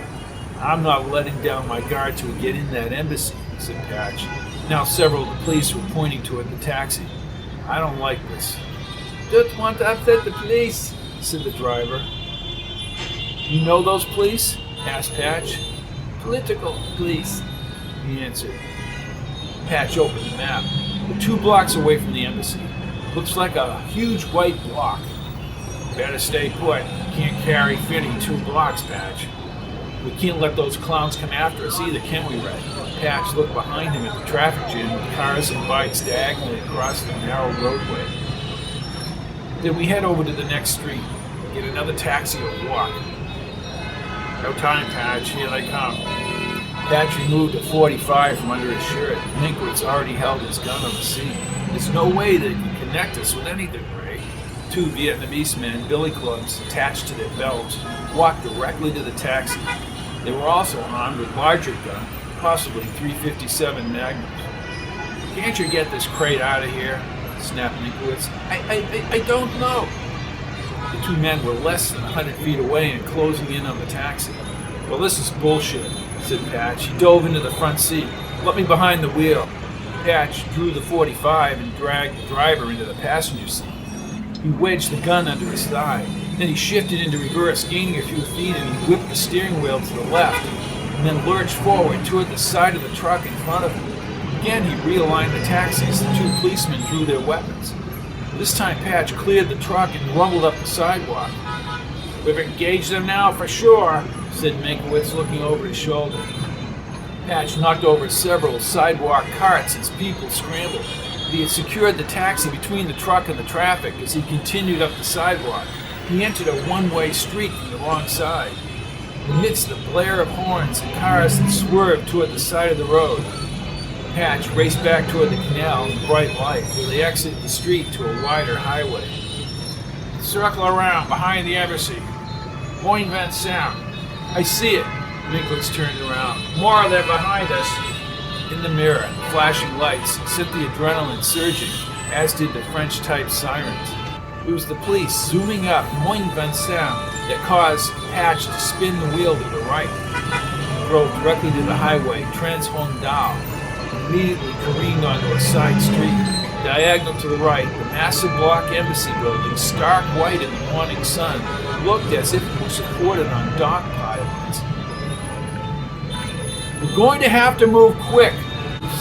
"I'm not letting down my guard till we get in that embassy," said Patch. Now several of the police were pointing toward the taxi. "I don't like this." "Don't want to upset the police," said the driver. "You know those police?" asked Patch. "Political police," he answered. Patch opened the map. We're 2 blocks away from the embassy. Looks like a huge white block. "Better stay put. Can't carry Phinney 2 blocks, Patch." "We can't let those clowns come after us either, can we, Ray?" Patch looked behind him at the traffic jam with cars and bikes diagonally across the narrow roadway. "Then we head over to the next street. Get another taxi or walk." "No time, Patch. Here they come." Patch removed a .45 from under his shirt. Meinkewitz already held his gun on the seat. There's no way they can connect us with anything, Ray. Two Vietnamese men, billy clubs attached to their belts, walked directly to the taxi. They were also armed with larger guns, possibly .357 Magnums. Can't you get this crate out of here? Snapped Meinkewitz. I don't know. The two men were less than 100 feet away and closing in on the taxi. Well, this is bullshit, said Patch. He dove into the front seat. Let me behind the wheel. Patch drew the .45 and dragged the driver into the passenger seat. He wedged the gun under his thigh. Then he shifted into reverse, gaining a few feet, and he whipped the steering wheel to the left, and then lurched forward toward the side of the truck in front of him. Again, he realigned the taxi as the two policemen drew their weapons. This time, Patch cleared the truck and rumbled up the sidewalk. We've engaged them now for sure, said Meinkewitz, looking over his shoulder. Patch knocked over several sidewalk carts as people scrambled. He had secured the taxi between the truck and the traffic as he continued up the sidewalk. He entered a one-way street from the wrong side. Amidst the blare of horns and cars that swerved toward the side of the road, Patch raced back toward the canal in bright light, where they exited the street to a wider highway. Circle around behind the embassy. Point Vent Sound. I see it. Meinkewitz turned around. More of them behind us. In the mirror, the flashing lights sent the adrenaline surging, as did the French-type sirens. It was the police zooming up Point Vent Sound that caused Patch to spin the wheel to the right. He drove directly to the highway, Trans-Hondal, and immediately careened onto a side street. Diagonal to the right, the massive block embassy building, stark white in the morning sun, looked as if it was supported on dock pylons. We're going to have to move quick,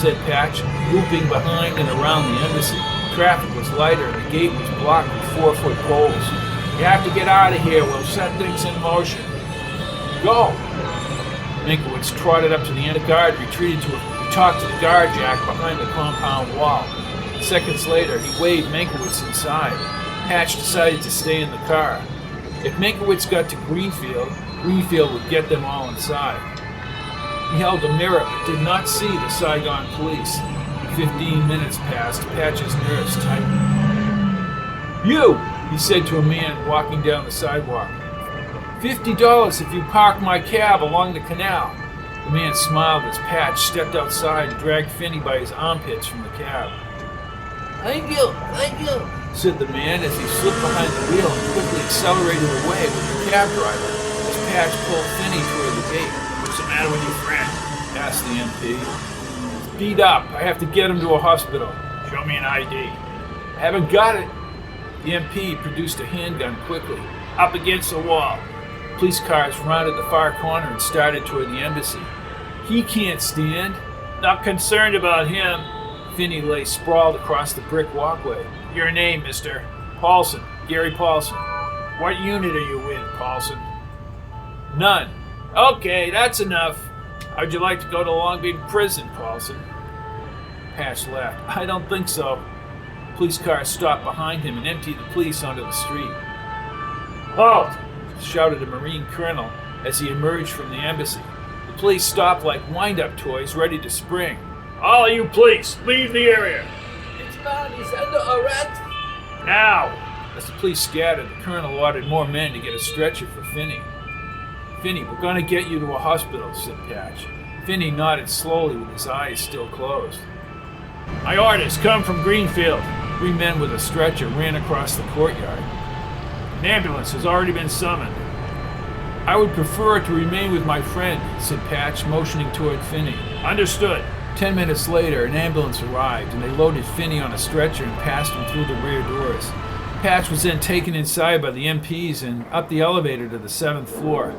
said Patch, looping behind and around the embassy. Traffic was lighter and the gate was blocked with 4-foot poles. You have to get out of here. We'll set things in motion. Go! Meinkewitz trotted up to the end of guard, retreated to he talked to the guard jack behind the compound wall. Seconds later, he waved Meinkewitz inside. Patch decided to stay in the car. If Meinkewitz got to Greenfield, Greenfield would get them all inside. He held a mirror but did not see the Saigon police. 15 minutes passed. Patch's nerves tightened. You, he said to a man walking down the sidewalk. $50 if you park my cab along the canal. The man smiled as Patch stepped outside and dragged Phinney by his armpits from the cab. Thank you, said the man as he slipped behind the wheel and quickly accelerated away with the cab driver as Patch pulled Phinney toward the gate. What's the matter with your friend? Asked the MP. He's beat up. I have to get him to a hospital. Show me an ID. I haven't got it. The MP produced a handgun quickly. Up against the wall. Police cars rounded the far corner and started toward the embassy. He can't stand. Not concerned about him. Phinney lay sprawled across the brick walkway. Your name, mister? Paulson. Gary Paulson. What unit are you with, Paulson? None. Okay, that's enough. How'd you like to go to Long Beach prison, Paulson? Patch laughed. I don't think so. Police cars stopped behind him and emptied the police onto the street. Halt! Shouted a Marine colonel as he emerged from the embassy. The police stopped like wind-up toys ready to spring. All you police, leave the area! This man is under arrest! Now! As the police scattered, the colonel ordered more men to get a stretcher for Phinney. Phinney, we're going to get you to a hospital, said Patch. Phinney nodded slowly with his eyes still closed. My orders come from Greenfield. 3 men with a stretcher ran across the courtyard. An ambulance has already been summoned. I would prefer to remain with my friend, said Patch, motioning toward Phinney. Understood. 10 minutes later, an ambulance arrived, and they loaded Phinney on a stretcher and passed him through the rear doors. Patch was then taken inside by the MPs and up the elevator to the 7th floor.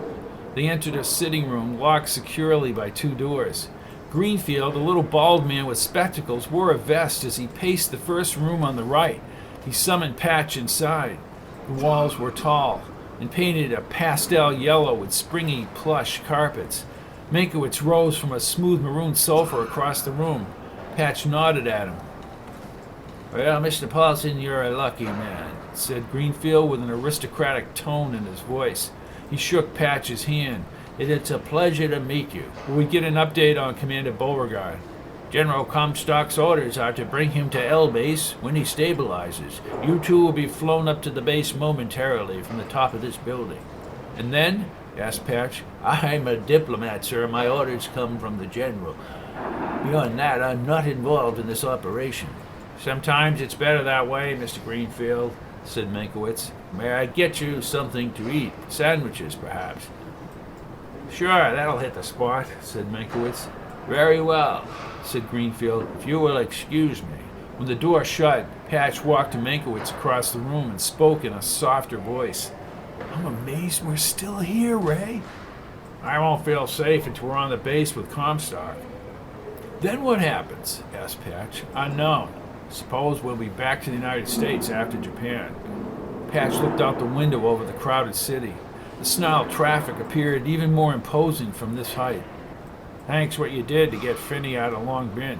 They entered a sitting room locked securely by 2 doors. Greenfield, a little bald man with spectacles, wore a vest as he paced the first room on the right. He summoned Patch inside. The walls were tall and painted a pastel yellow with springy plush carpets. Meinkewitz rose from a smooth maroon sofa across the room. Patch nodded at him. Well, Mr. Paulson, you're a lucky man, said Greenfield with an aristocratic tone in his voice. He shook Patch's hand. It's a pleasure to meet you. We get an update on Commander Beauregard. General Comstock's orders are to bring him to L base when he stabilizes. You two will be flown up to the base momentarily from the top of this building. And then, asked Patch, I'm a diplomat, sir. My orders come from the general. Beyond that, I'm not involved in this operation. Sometimes it's better that way, Mr. Greenfield, said Meinkewitz. May I get you something to eat? Sandwiches, perhaps? Sure, that'll hit the spot, said Meinkewitz. Very well, said Greenfield, if you will excuse me. When the door shut, Patch walked to Meinkewitz across the room and spoke in a softer voice. I'm amazed we're still here, Ray. I won't feel safe until we're on the base with Comstock. Then what happens? Asked Patch. Unknown. Suppose we'll be back to the United States after Japan. Patch looked out the window over the crowded city. The snarled traffic appeared even more imposing from this height. Thanks what you did to get Phinney out of Long Bin.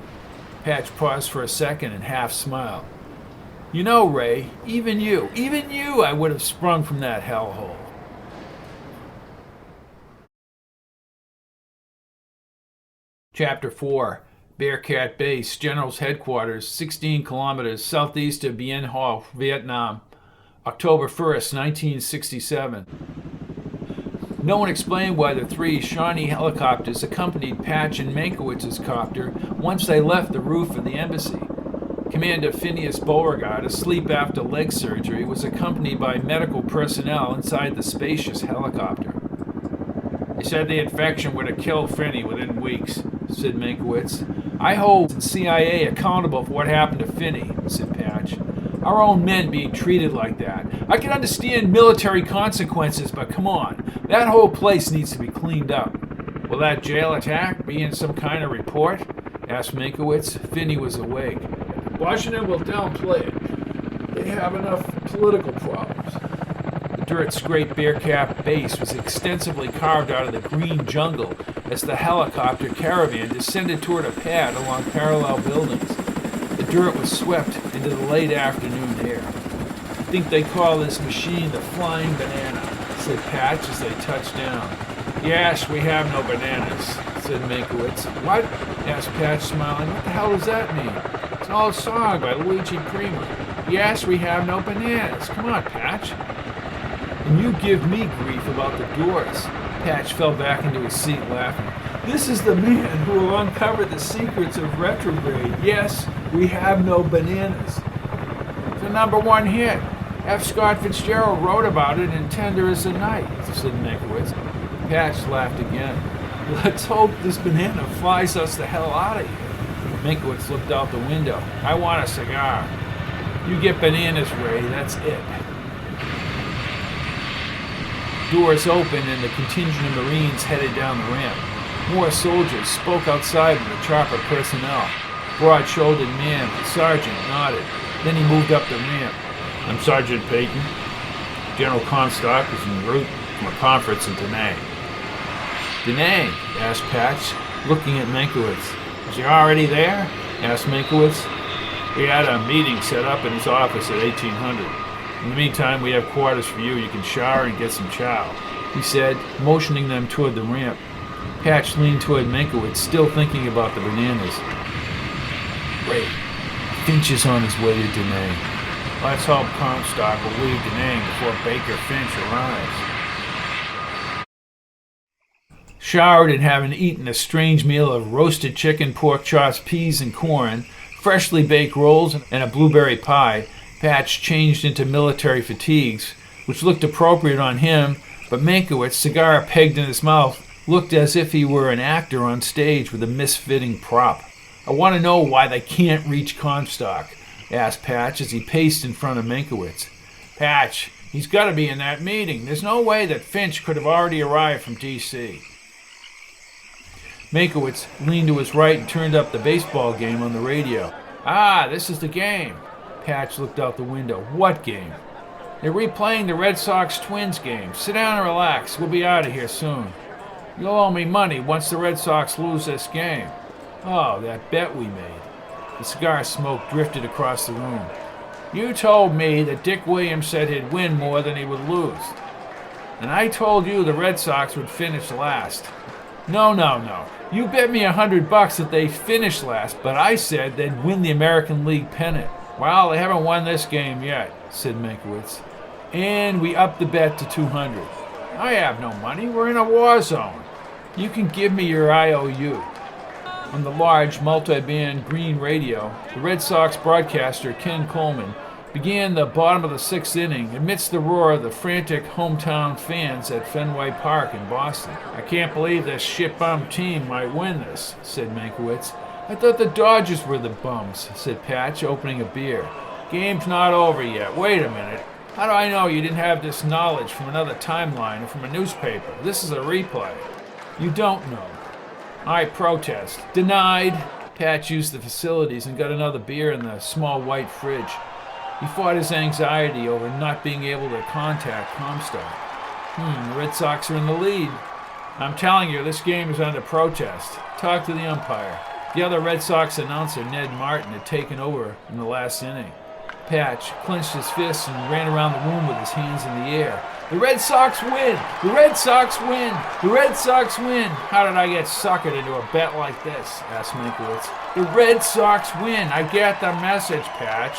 Patch paused for a second and half smiled. You know, Ray, even you, I would have sprung from that hellhole. Chapter 4. Bearcat Base, General's Headquarters, 16 kilometers southeast of Bien Hoa, Vietnam, October 1st, 1967. No one explained why the three Shawnee helicopters accompanied Patch and Meintkewitz's copter once they left the roof of the embassy. Commander Phineas Beauregard, asleep after leg surgery, was accompanied by medical personnel inside the spacious helicopter. They said the infection would have killed Phinney within weeks, said Meinkewitz. I hold the CIA accountable for what happened to Phinney, said Patch. Our own men being treated like that. I can understand military consequences, but come on, that whole place needs to be cleaned up. Will that jail attack be in some kind of report? Asked Meinkewitz. Phinney was awake. Washington will downplay it. They have enough political problems. The dirt-scraped Bearcat base was extensively carved out of the green jungle as the helicopter caravan descended toward a pad along parallel buildings. The dirt was swept into the late afternoon air. I think they call this machine the Flying Banana, said Patch as they touched down. Yes, we have no bananas, said Meinkewitz. What? Asked Patch, smiling. What the hell does that mean? It's an old song by Luigi Prima. Yes, we have no bananas. Come on, Patch. And you give me grief about the doors. Patch fell back into his seat, laughing. This is the man who will uncover the secrets of retrograde. Yes, we have no bananas. It's a #1 hit. F. Scott Fitzgerald wrote about it in Tender as the Night, said Meinkewitz. Patch laughed again. Let's hope this banana flies us the hell out of here. Meinkewitz looked out the window. I want a cigar. You get bananas, Ray, that's it. Doors opened and the contingent of Marines headed down the ramp. More soldiers spoke outside with the chopper personnel. Broad-shouldered man, the sergeant, nodded. Then he moved up the ramp. I'm Sergeant Peyton. General Comstock is en route from a conference in Da Nang. Da Nang? Asked Patch, looking at Meinkewitz. Is he already there? Asked Meinkewitz. We had a meeting set up in his office at 1800. In the meantime, we have quarters for you. You can shower and get some chow, he said, motioning them toward the ramp. Patch leaned toward Meinkewitz, still thinking about the bananas. Ray, Finch is on his way to Da Nang. Let's hope Comstock will leave Da Nang before Baker Finch arrives. Showered and having eaten a strange meal of roasted chicken, pork chops, peas and corn, freshly baked rolls, and a blueberry pie, Patch changed into military fatigues, which looked appropriate on him, but Meinkewitz, cigar pegged in his mouth, looked as if he were an actor on stage with a misfitting prop. I want to know why they can't reach Comstock, asked Patch as he paced in front of Meinkewitz. Patch, he's got to be in that meeting. There's no way that Finch could have already arrived from D.C. Meinkewitz leaned to his right and turned up the baseball game on the radio. Ah, this is the game. Patch looked out the window. What game? They're replaying the Red Sox-Twins game. Sit down and relax. We'll be out of here soon. You'll owe me money once the Red Sox lose this game. Oh, that bet we made. The cigar smoke drifted across the room. You told me that Dick Williams said he'd win more than he would lose. And I told you the Red Sox would finish last. No. You bet me $100 that they finish last, but I said they'd win the American League pennant. Well, they haven't won this game yet, said Meinkewitz. And we upped the bet to $200. I have no money. We're in a war zone. You can give me your IOU. On the large, multi-band green radio, the Red Sox broadcaster, Ken Coleman, began the bottom of the sixth inning amidst the roar of the frantic hometown fans at Fenway Park in Boston. I can't believe this shit-bum team might win this, said Meinkewitz. I thought the Dodgers were the bums, said Patch, opening a beer. Game's not over yet. Wait a minute. How do I know you didn't have this knowledge from another timeline or from a newspaper? This is a replay. You don't know. I protest. Denied. Patch used the facilities and got another beer in the small white fridge. He fought his anxiety over not being able to contact Comstock. The Red Sox are in the lead. I'm telling you, this game is under protest. Talk to the umpire. The other Red Sox announcer, Ned Martin, had taken over in the last inning. Patch clenched his fists and ran around the room with his hands in the air. The Red Sox win! The Red Sox win! The Red Sox win! How did I get suckered into a bet like this? Asked Meinkewitz. The Red Sox win! I get the message, Patch,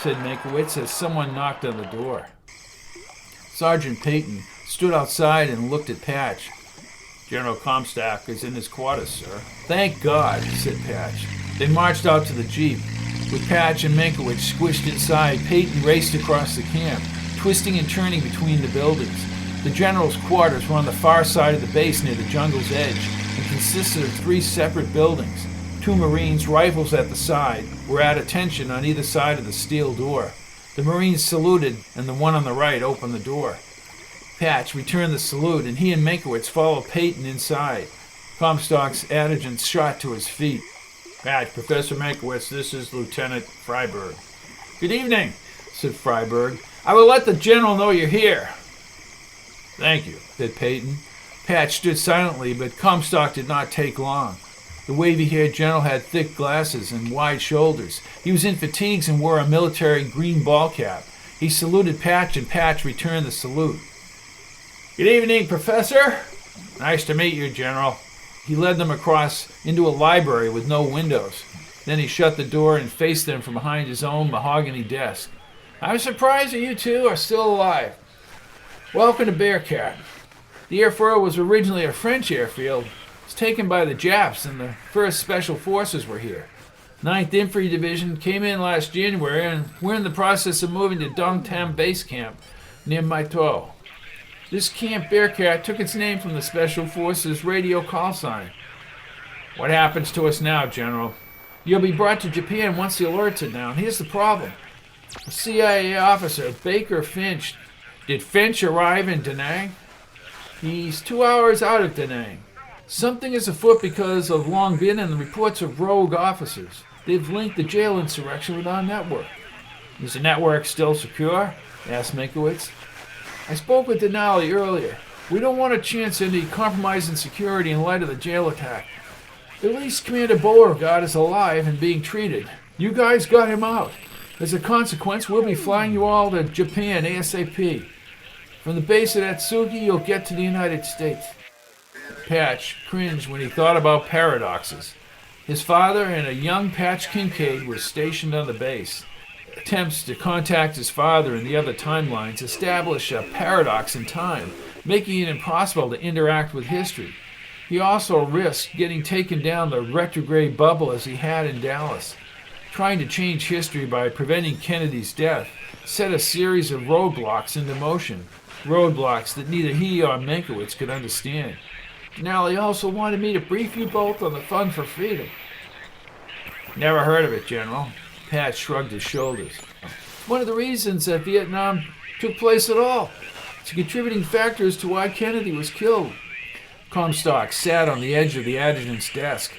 said Meinkewitz as someone knocked on the door. Sergeant Peyton stood outside and looked at Patch. General Comstock is in his quarters, sir. Thank God, said Patch. They marched out to the Jeep. With Patch and Meinkewitz squished inside, Peyton raced across the camp, twisting and turning between the buildings. The general's quarters were on the far side of the base near the jungle's edge and consisted of 3 separate buildings. 2 Marines, rifles at the side, were at attention on either side of the steel door. The Marines saluted, and the one on the right opened the door. Patch returned the salute, and he and Meinkewitz followed Peyton inside. Comstock's adjutant shot to his feet. Patch, Professor Meinkewitz, this is Lieutenant Freiberg. Good evening, said Freiberg. I will let the general know you're here. Thank you, said Peyton. Patch stood silently, but Comstock did not take long. The wavy-haired general had thick glasses and wide shoulders. He was in fatigues and wore a military green ball cap. He saluted Patch, and Patch returned the salute. Good evening, Professor. Nice to meet you, General. He led them across into a library with no windows. Then he shut the door and faced them from behind his own mahogany desk. I'm surprised that you two are still alive. Welcome to Bearcat. The airfield was originally a French airfield. It was taken by the Japs, and the 1st Special Forces were here. 9th Infantry Division came in last January, and we're in the process of moving to Dongtam Base Camp near Maito. This Camp Bearcat took its name from the Special Forces radio call sign. What happens to us now, General? You'll be brought to Japan once the alerts are down. Here's the problem. A CIA officer, Baker Finch. Did Finch arrive in Da Nang? He's 2 hours out of Da Nang. Something is afoot because of Long Bin and the reports of rogue officers. They've linked the jail insurrection with our network. Is the network still secure? Asked Meinkewitz. I spoke with Denali earlier. We don't want to chance any compromising security in light of the jail attack. At least Commander Beauregard is alive and being treated. You guys got him out. As a consequence, we'll be flying you all to Japan ASAP. From the base at Atsugi, you'll get to the United States. Patch cringed when he thought about paradoxes. His father and a young Patch Kincaid were stationed on the base. Attempts to contact his father and the other timelines establish a paradox in time, making it impossible to interact with history. He also risked getting taken down the retrograde bubble as he had in Dallas. Trying to change history by preventing Kennedy's death set a series of roadblocks into motion, roadblocks that neither he or Meinkewitz could understand. Denali also wanted me to brief you both on the Fund for Freedom. Never heard of it, General. Patch shrugged his shoulders. One of the reasons that Vietnam took place at all. It's a contributing factor as to why Kennedy was killed. Comstock sat on the edge of the adjutant's desk.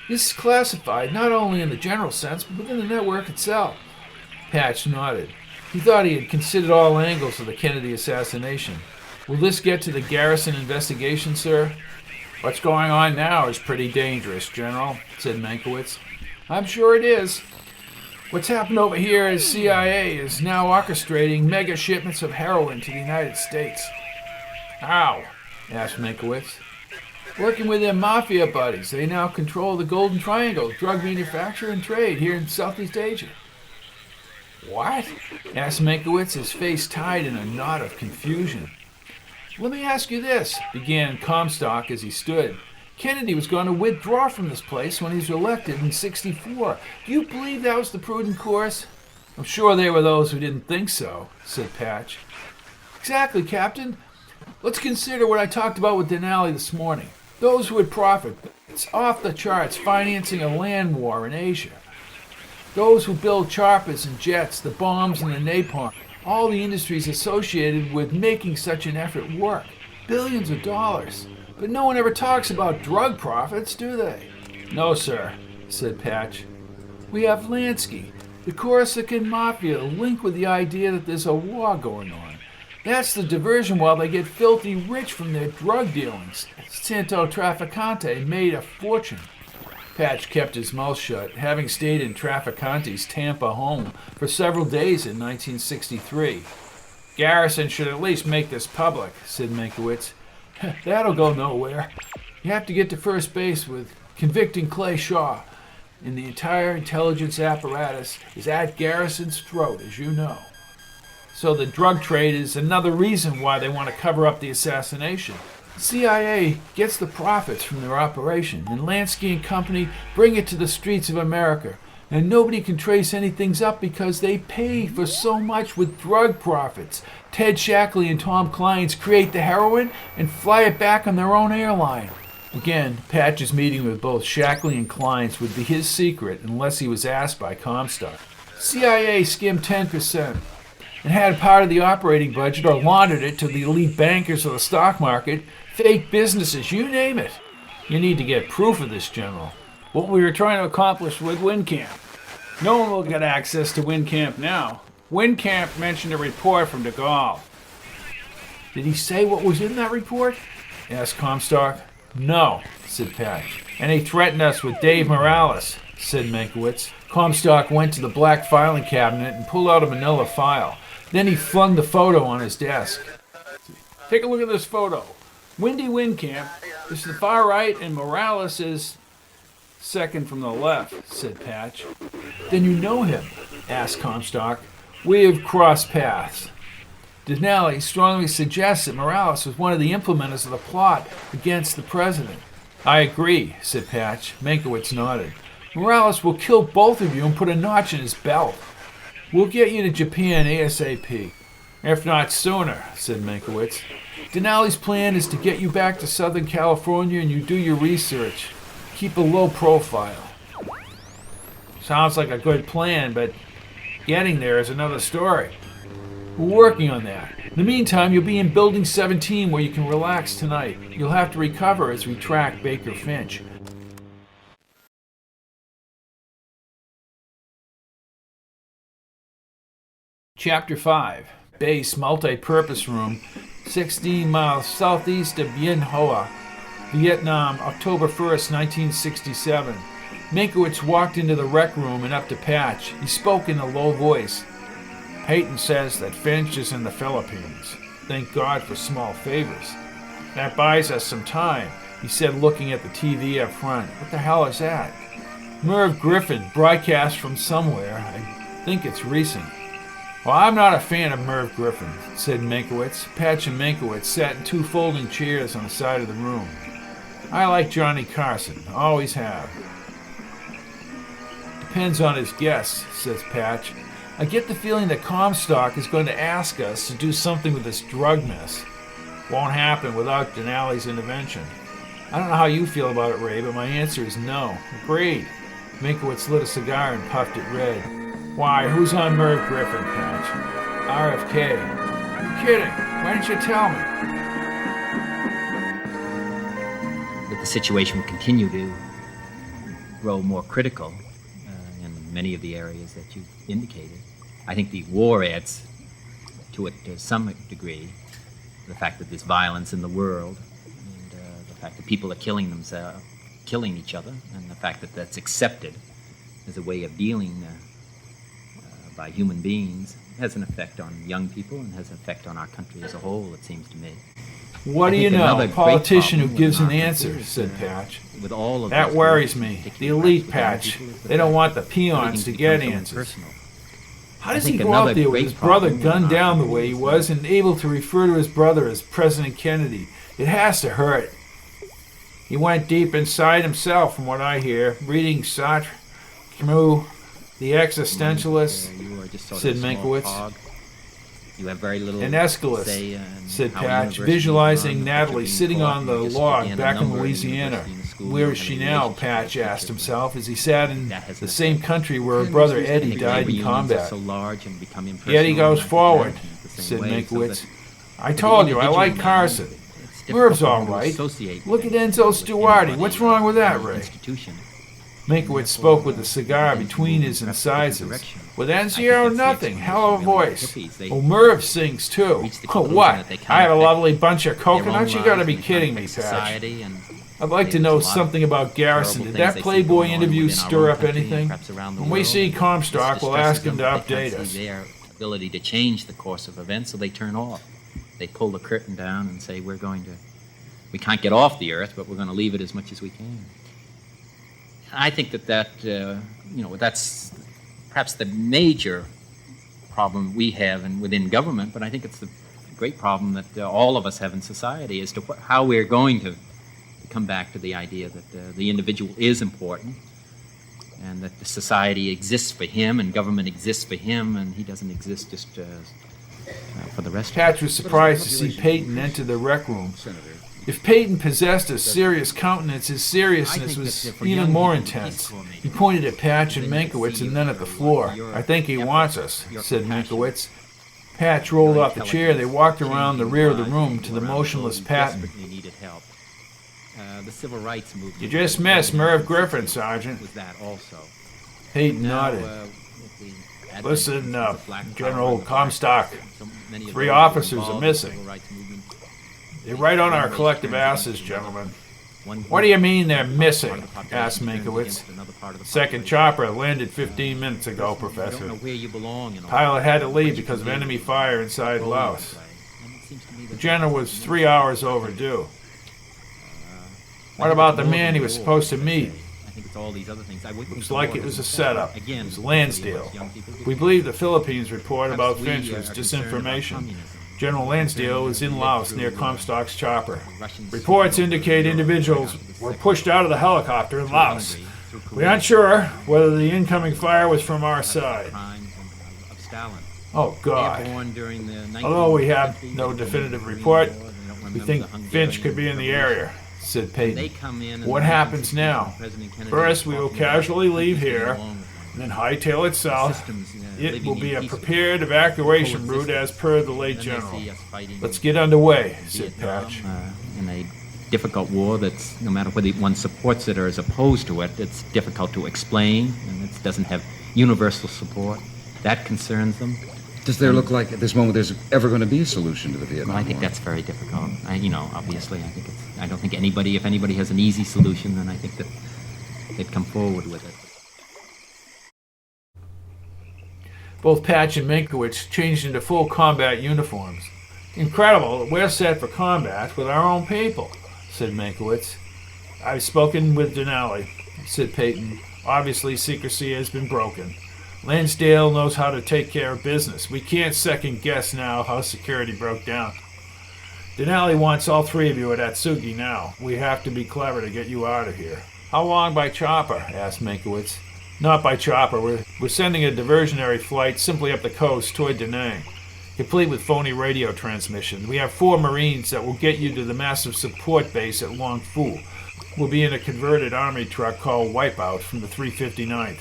This is classified not only in the general sense, but within the network itself. Patch nodded. He thought he had considered all angles of the Kennedy assassination. Will this get to the Garrison investigation, sir? What's going on now is pretty dangerous, General, said Meinkewitz. I'm sure it is. What's happened over here is CIA is now orchestrating mega shipments of heroin to the United States. How? Asked Meinkewitz. Working with their mafia buddies. They now control the Golden Triangle, drug manufacture and trade here in Southeast Asia. What? Asked Meinkewitz, his face tied in a knot of confusion. Let me ask you this, began Comstock as he stood. Kennedy was going to withdraw from this place when he was elected in '64. Do you believe that was the prudent course? I'm sure there were those who didn't think so, said Patch. Exactly, Captain. Let's consider what I talked about with Denali this morning. Those who would profit. It's off the charts financing a land war in Asia. Those who build choppers and jets, the bombs and the napalm, all the industries associated with making such an effort work. Billions of dollars. But no one ever talks about drug profits, do they? No, sir, said Patch. We have Lansky, the Corsican Mafia, linked with the idea that there's a war going on. That's the diversion while they get filthy rich from their drug dealings. Santo Trafficante made a fortune. Patch kept his mouth shut, having stayed in Trafficante's Tampa home for several days in 1963. Garrison should at least make this public, said Meinkewitz. That'll go nowhere. You have to get to first base with convicting Clay Shaw, and the entire intelligence apparatus is at Garrison's throat, as you know. So the drug trade is another reason why they want to cover up the assassination. The CIA gets the profits from their operation, and Lansky and company bring it to the streets of America, and nobody can trace anything up because they pay for so much with drug profits. Ted Shackley and Tom Clines create the heroin and fly it back on their own airline. Again, Patch's meeting with both Shackley and Clines would be his secret unless he was asked by Comstock. CIA skimmed 10% and had part of the operating budget or laundered it to the elite bankers of the stock market, fake businesses, you name it. You need to get proof of this, General. What we were trying to accomplish with Winkamp. No one will get access to Winkamp now. Winkamp mentioned a report from de Gaulle. Did he say what was in that report? Asked Comstock. No, said Patch. And he threatened us with Dave Morales, said Meinkewitz. Comstock went to the black filing cabinet and pulled out a manila file. Then he flung the photo on his desk. Take a look at this photo. Windy Winkamp is to the far right and Morales is second from the left, said Patch. Then you know him, asked Comstock. We have crossed paths. Denali strongly suggests that Morales was one of the implementers of the plot against the president. I agree, said Patch. Meinkewitz nodded. Morales will kill both of you and put a notch in his belt. We'll get you to Japan ASAP. If not sooner, said Meinkewitz. Denali's plan is to get you back to Southern California and you do your research. Keep a low profile. Sounds like a good plan, but getting there is another story. We're working on that. In the meantime, you'll be in Building 17 where you can relax tonight. You'll have to recover as we track Baker Finch. Chapter 5. Base Multi-Purpose Room, 16 miles southeast of Bien Hoa, Vietnam, October 1st, 1967. Meinkewitz walked into the rec room and up to Patch. He spoke in a low voice. Peyton says that Finch is in the Philippines. Thank God for small favors. That buys us some time, he said, looking at the TV up front. What the hell is that? Merv Griffin, broadcast from somewhere. I think it's recent. Well, I'm not a fan of Merv Griffin, said Meinkewitz. Patch and Meinkewitz sat in two folding chairs on the side of the room. I like Johnny Carson, always have. Depends on his guests, says Patch. I get the feeling that Comstock is going to ask us to do something with this drug mess. Won't happen without Denali's intervention. I don't know how you feel about it, Ray, but my answer is no. Agreed. Meinkewitz lit a cigar and puffed it red. Why, who's on Merv Griffin, Patch? RFK. You're kidding. Why didn't you tell me? That the situation will continue to grow more critical in many of the areas that you've indicated. I think the war adds to it to some degree. The fact that there's violence in the world, and the fact that people are killing themselves, killing each other, and the fact that that's accepted as a way of dealing by human beings has an effect on young people and has an effect on our country as a whole, it seems to me. What do I you think know? another A great politician who problem gives with an our answer, country is, said Patch. With all of That those worries groups, me. The particularly elite, with Patch. people, is that They don't want the peons everything's to become get so answers. impersonal. How I does he think go out another there with great his brother problem gunned in our down the country way he is was and able to refer to his brother as President Kennedy? It has to hurt. He went deep inside himself, from what I hear, reading Sartre, Camus, the existentialists, You are just sort said of a small Meinkewitz. cog. You have very little and Aeschylus, say in said how Patch, universities visualizing run, Natalie but you're sitting being taught, on the you just log begin a back in number Louisiana. university in a school, Where you is have she a now? relationship Patch with the asked teacher. himself as he sat in That has the an same effect. country where her brother I Eddie think died labor in unions are combat. so large and become Yet impersonal he in goes our forward, society in the same said way, so Meinkewitz. that I for told the you, I individual like man, Carson. it's difficult Merv's for him all to right. associate Look at with Enzo with Stuardi. anybody What's wrong with that, in the Ray? institution. Meinkewitz spoke with a cigar between his incisors. With NCO, nothing. Hell of a voice. Oh, Merv sings too. Oh, what? I have a lovely bunch of coconuts? You gotta be kidding me, Patch. I'd like to know something about Garrison. Did that Playboy interview stir up anything? When we see Comstock, we'll ask him to update us. Their ability to change the course of events, so they turn off. They pull the curtain down and say, we can't get off the earth, but we're going to leave it as much as we can. I think that's perhaps the major problem we have within government, but I think it's the great problem that all of us have in society as to how we're going to come back to the idea that the individual is important and that the society exists for him and government exists for him and he doesn't exist just for the rest of us. Patch was surprised to see Peyton enter the rec room. If Peyton possessed a serious countenance, his seriousness was even more intense. He pointed at Patch and Meinkewitz and then at the floor. I think he wants us, said Meinkewitz. Patch rolled off the chair. They walked around the rear of the room to the motionless Patton. The civil rights movement. You just missed Merv Griffin, Sergeant. Was that also? Peyton nodded. Listen, General Comstock, 3 officers are missing. They're right on our collective asses, gentlemen. What do you mean they're missing? Asked Meinkewitz. Second chopper landed 15 minutes ago, Professor. Pilot had to leave because of enemy fire inside Laos. The general was 3 hours overdue. What about the man he was supposed to meet? Looks like it was a setup. It was Lansdale. We believe the Philippines report about Finch was disinformation. General Lansdale is in Laos near Comstock's chopper. Reports indicate individuals were pushed out of the helicopter in Laos. We aren't sure whether the incoming fire was from our side. Oh, God. Although we have no definitive report, we think Finch could be in the area, said Peyton. What happens now? First, we will casually leave here, and then hightail it south. It will be a prepared evacuation route as per the late general. Let's get underway, said Patch. In a difficult war that's, no matter whether one supports it or is opposed to it, it's difficult to explain, and it doesn't have universal support. That concerns them. Does there look like at this moment there's ever going to be a solution to the Vietnam War? I think that's very difficult. Obviously, I don't think if anybody has an easy solution, then I think that they'd come forward with it. Both Patch and Meinkewitz changed into full combat uniforms. Incredible that we're set for combat with our own people, said Meinkewitz. I've spoken with Denali, said Peyton. Obviously, secrecy has been broken. Lansdale knows how to take care of business. We can't second guess now how security broke down. Denali wants all 3 of you at Atsugi now. We have to be clever to get you out of here. How long by chopper? Asked Meinkewitz. Not by chopper. We're sending a diversionary flight simply up the coast toward Da Nang, complete with phony radio transmission. We have 4 Marines that will get you to the massive support base at Long Phu. We'll be in a converted army truck called Wipeout from the 359th.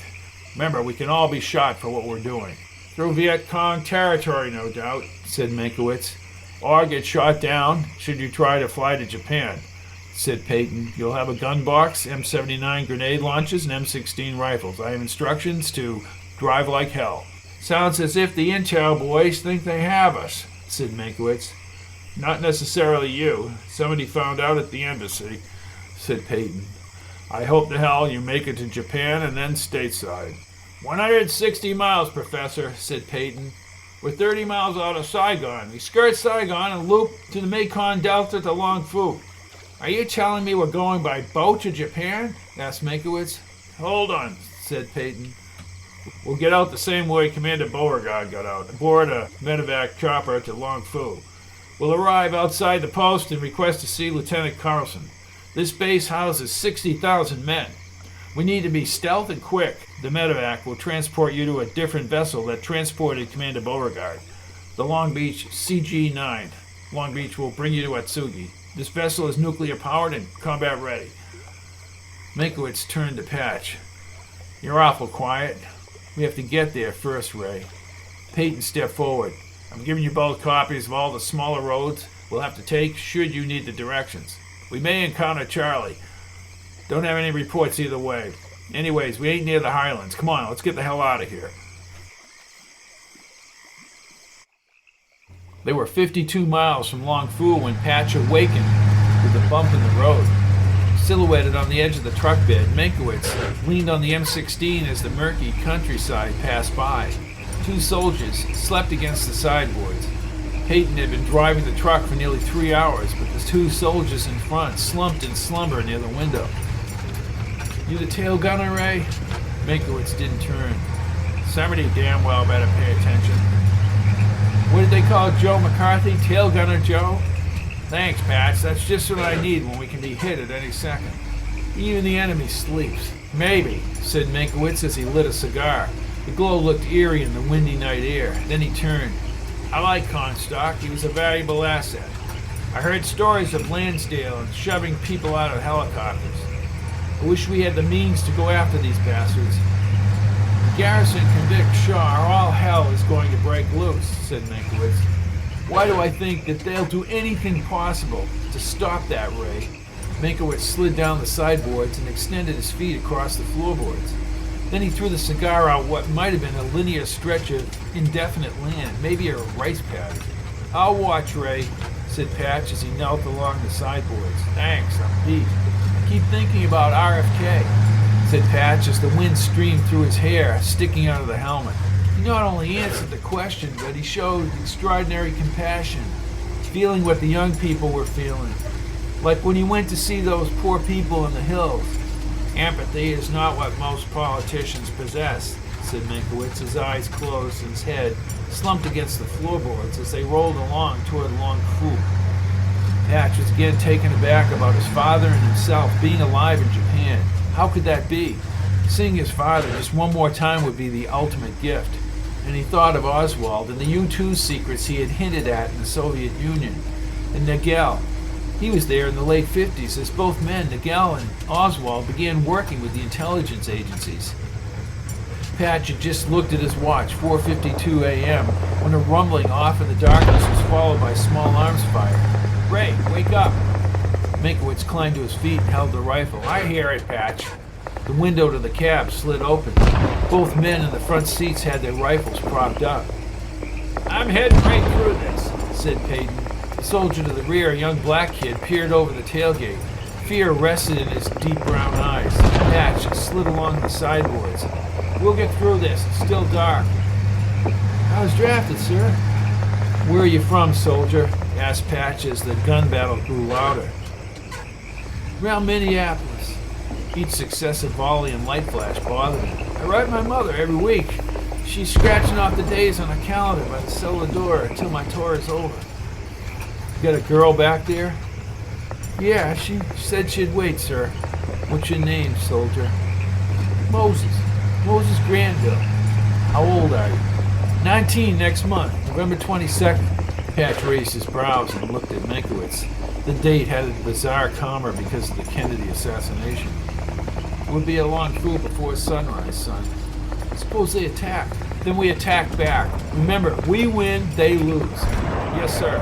Remember, we can all be shot for what we're doing. Through Viet Cong territory, no doubt, said Meinkewitz. Or get shot down should you try to fly to Japan, said Peyton. You'll have a gun box, M79 grenade launchers, and M16 rifles. I have instructions to drive like hell. Sounds as if the intel boys think they have us, said Meinkewitz. Not necessarily you. Somebody found out at the embassy, said Peyton. I hope the hell you make it to Japan and then stateside. 160 miles, Professor, said Peyton. We're 30 miles out of Saigon. We skirt Saigon and loop to the Mekong Delta to Long Phu. Are you telling me we're going by boat to Japan? Asked Meinkewitz. Hold on, said Peyton. We'll get out the same way Commander Beauregard got out, aboard a medevac chopper to Long Phu. We'll arrive outside the post and request to see Lieutenant Carlson. This base houses 60,000 men. We need to be stealth and quick. The medevac will transport you to a different vessel that transported Commander Beauregard, the Long Beach CG-9. Long Beach will bring you to Atsugi. This vessel is nuclear powered and combat ready. Meinkewitz turned to Patch. You're awful quiet. We have to get there first, Ray. Peyton stepped forward. I'm giving you both copies of all the smaller roads we'll have to take should you need the directions. We may encounter Charlie. Don't have any reports either way. Anyways, we ain't near the Highlands. Come on, let's get the hell out of here. They were 52 miles from Long Phu when Patch awakened with a bump in the road. Silhouetted on the edge of the truck bed, Meinkewitz leaned on the M16 as the murky countryside passed by. Two soldiers slept against the sideboards. Peyton had been driving the truck for nearly 3 hours, but the two soldiers in front slumped in slumber near the window. You the tail gunner, Ray? Meinkewitz didn't turn. Somebody damn well better pay attention. What did they call Joe McCarthy? Tail gunner Joe? Thanks, Patch. That's just what I need when we can be hit at any second. Even the enemy sleeps. Maybe, said Meinkewitz as he lit a cigar. The glow looked eerie in the windy night air. Then he turned. I like Comstock. He was a valuable asset. I heard stories of Lansdale and shoving people out of helicopters. I wish we had the means to go after these bastards. The garrison convict Shaw, or all hell is going to break loose, said Meinkewitz. Why do I think that they'll do anything possible to stop that, Ray? Meinkewitz slid down the sideboards and extended his feet across the floorboards. Then he threw the cigar out what might have been a linear stretch of indefinite land, maybe a rice paddy. I'll watch, Ray, said Patch as he knelt along the sideboards. Thanks, I'm beat. I keep thinking about RFK, said Patch as the wind streamed through his hair, sticking out of the helmet. He not only answered the question, but he showed extraordinary compassion, feeling what the young people were feeling. Like when he went to see those poor people in the hills. Empathy is not what most politicians possess, said Meinkewitz, his eyes closed and his head slumped against the floorboards as they rolled along toward Long Phu. Patch was again taken aback about his father and himself being alive in Japan. How could that be? Seeing his father just one more time would be the ultimate gift. And he thought of Oswald and the U-2 secrets he had hinted at in the Soviet Union. And Nagel. He was there in the late 50s as both men, Nagel and Oswald, began working with the intelligence agencies. Patch had just looked at his watch, 4:52 a.m., when a rumbling off in the darkness was followed by small arms fire. Ray, wake up! Meinkewitz climbed to his feet and held the rifle. I hear it, Patch. The window to the cab slid open. Both men in the front seats had their rifles propped up. I'm heading right through this, said Peyton. The soldier to the rear, a young black kid, peered over the tailgate. Fear rested in his deep brown eyes. Patch slid along the sideboards. We'll get through this. It's still dark. I was drafted, sir. Where are you from, soldier? Asked Patch as the gun battle grew louder. Around Minneapolis. Each successive volley and light flash bothered me. I write my mother every week. She's scratching off the days on a calendar by the cellar door until my tour is over. You got a girl back there? Yeah, she said she'd wait, sir. What's your name, soldier? Moses. Moses Granville. How old are you? 19 next month, November 22nd. Patch raised his brows and looked at Meinkewitz. The date had a bizarre comma because of the Kennedy assassination. It would be a Long Phu before sunrise, son. Suppose they attack. Then we attack back. Remember, we win, they lose. Yes, sir.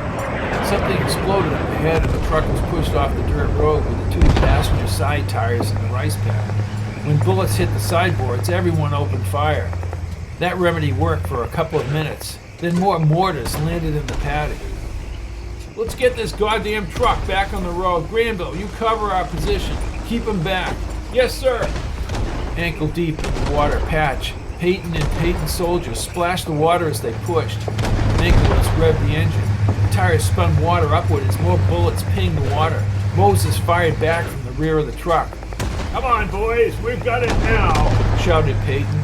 Something exploded up ahead and the truck was pushed off the dirt road with the two passenger side tires in the rice paddy. When bullets hit the sideboards, everyone opened fire. That remedy worked for a couple of minutes. Then more mortars landed in the paddy. Let's get this goddamn truck back on the road. Granville, you cover our position. Keep him back. Yes, sir. Ankle deep in the water, Patch Peyton and Peyton's soldiers splashed the water as they pushed. Meinkewitz revved the engine. The tires spun water upward as more bullets pinged the water. Moses fired back from the rear of the truck. Come on, boys, we've got it now, shouted Peyton.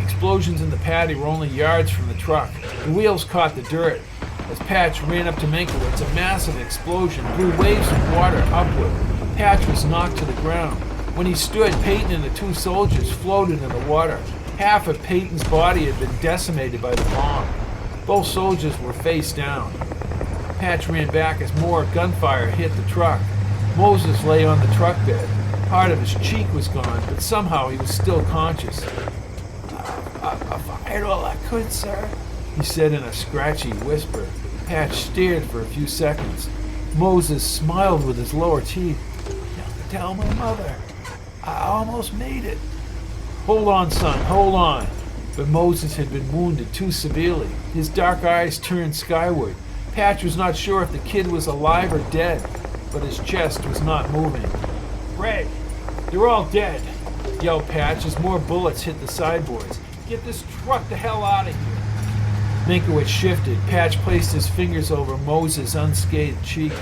Explosions in the paddy were only yards from the truck. The wheels caught the dirt. As Patch ran up to Meinkewitz, a massive explosion blew waves of water upward. Patch was knocked to the ground. When he stood, Peyton and the two soldiers floated in the water. Half of Peyton's body had been decimated by the bomb. Both soldiers were face down. Patch ran back as more gunfire hit the truck. Moses lay on the truck bed. Part of his cheek was gone, but somehow he was still conscious. I fired all I could, sir, he said in a scratchy whisper. Patch stared for a few seconds. Moses smiled with his lower teeth. Tell my mother. I almost made it. Hold on, son, hold on. But Moses had been wounded too severely. His dark eyes turned skyward. Patch was not sure if the kid was alive or dead, but his chest was not moving. Ray, they're all dead, yelled Patch as more bullets hit the sideboards. Get this truck the hell out of here. Meinkewitz shifted. Patch placed his fingers over Moses' unscathed cheek.